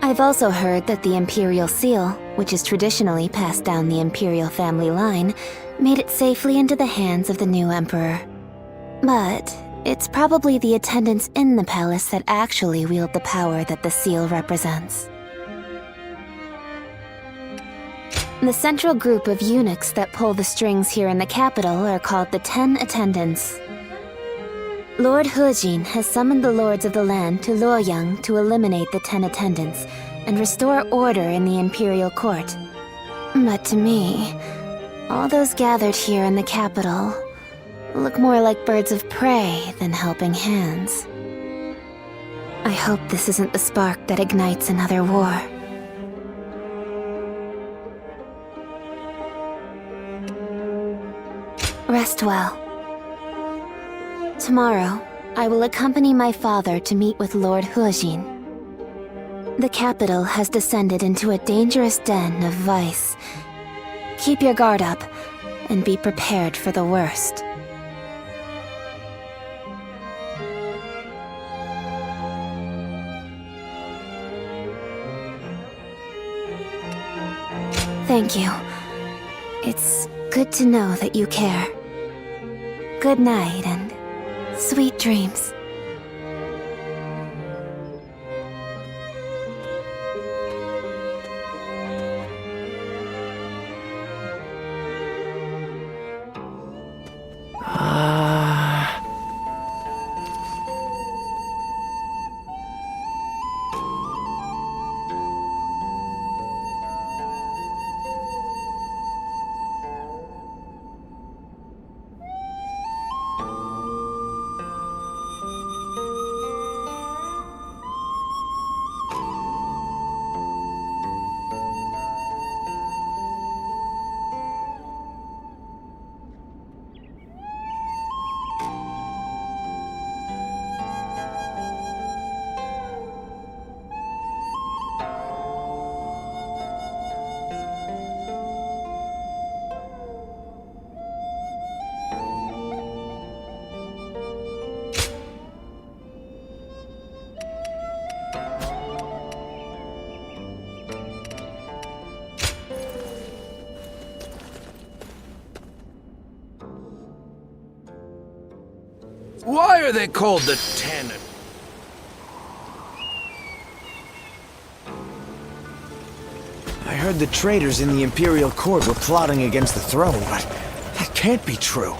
B: I've also heard that the Imperial Seal, which is traditionally passed down the Imperial family line, made it safely into the hands of the new Emperor. But it's probably the attendants in the palace that actually wield the power that the seal represents. The central group of eunuchs that pull the strings here in the capital are called the 10 Attendants. Lord Hejin has summoned the lords of the land to Luoyang to eliminate the 10 Attendants and restore order in the imperial court. But to me, all those gathered here in the capital look more like birds of prey than helping hands. I hope this isn't the spark that ignites another war. Rest well. Tomorrow, I will accompany my father to meet with Lord Hejin. The capital has descended into a dangerous den of vice. Keep your guard up, and be prepared for the worst. Thank you. It's good to know that you care. Good night and sweet dreams.
N: Why are they called the 10?
S: I heard the traitors in the Imperial Court were plotting against the throne, but that can't be true.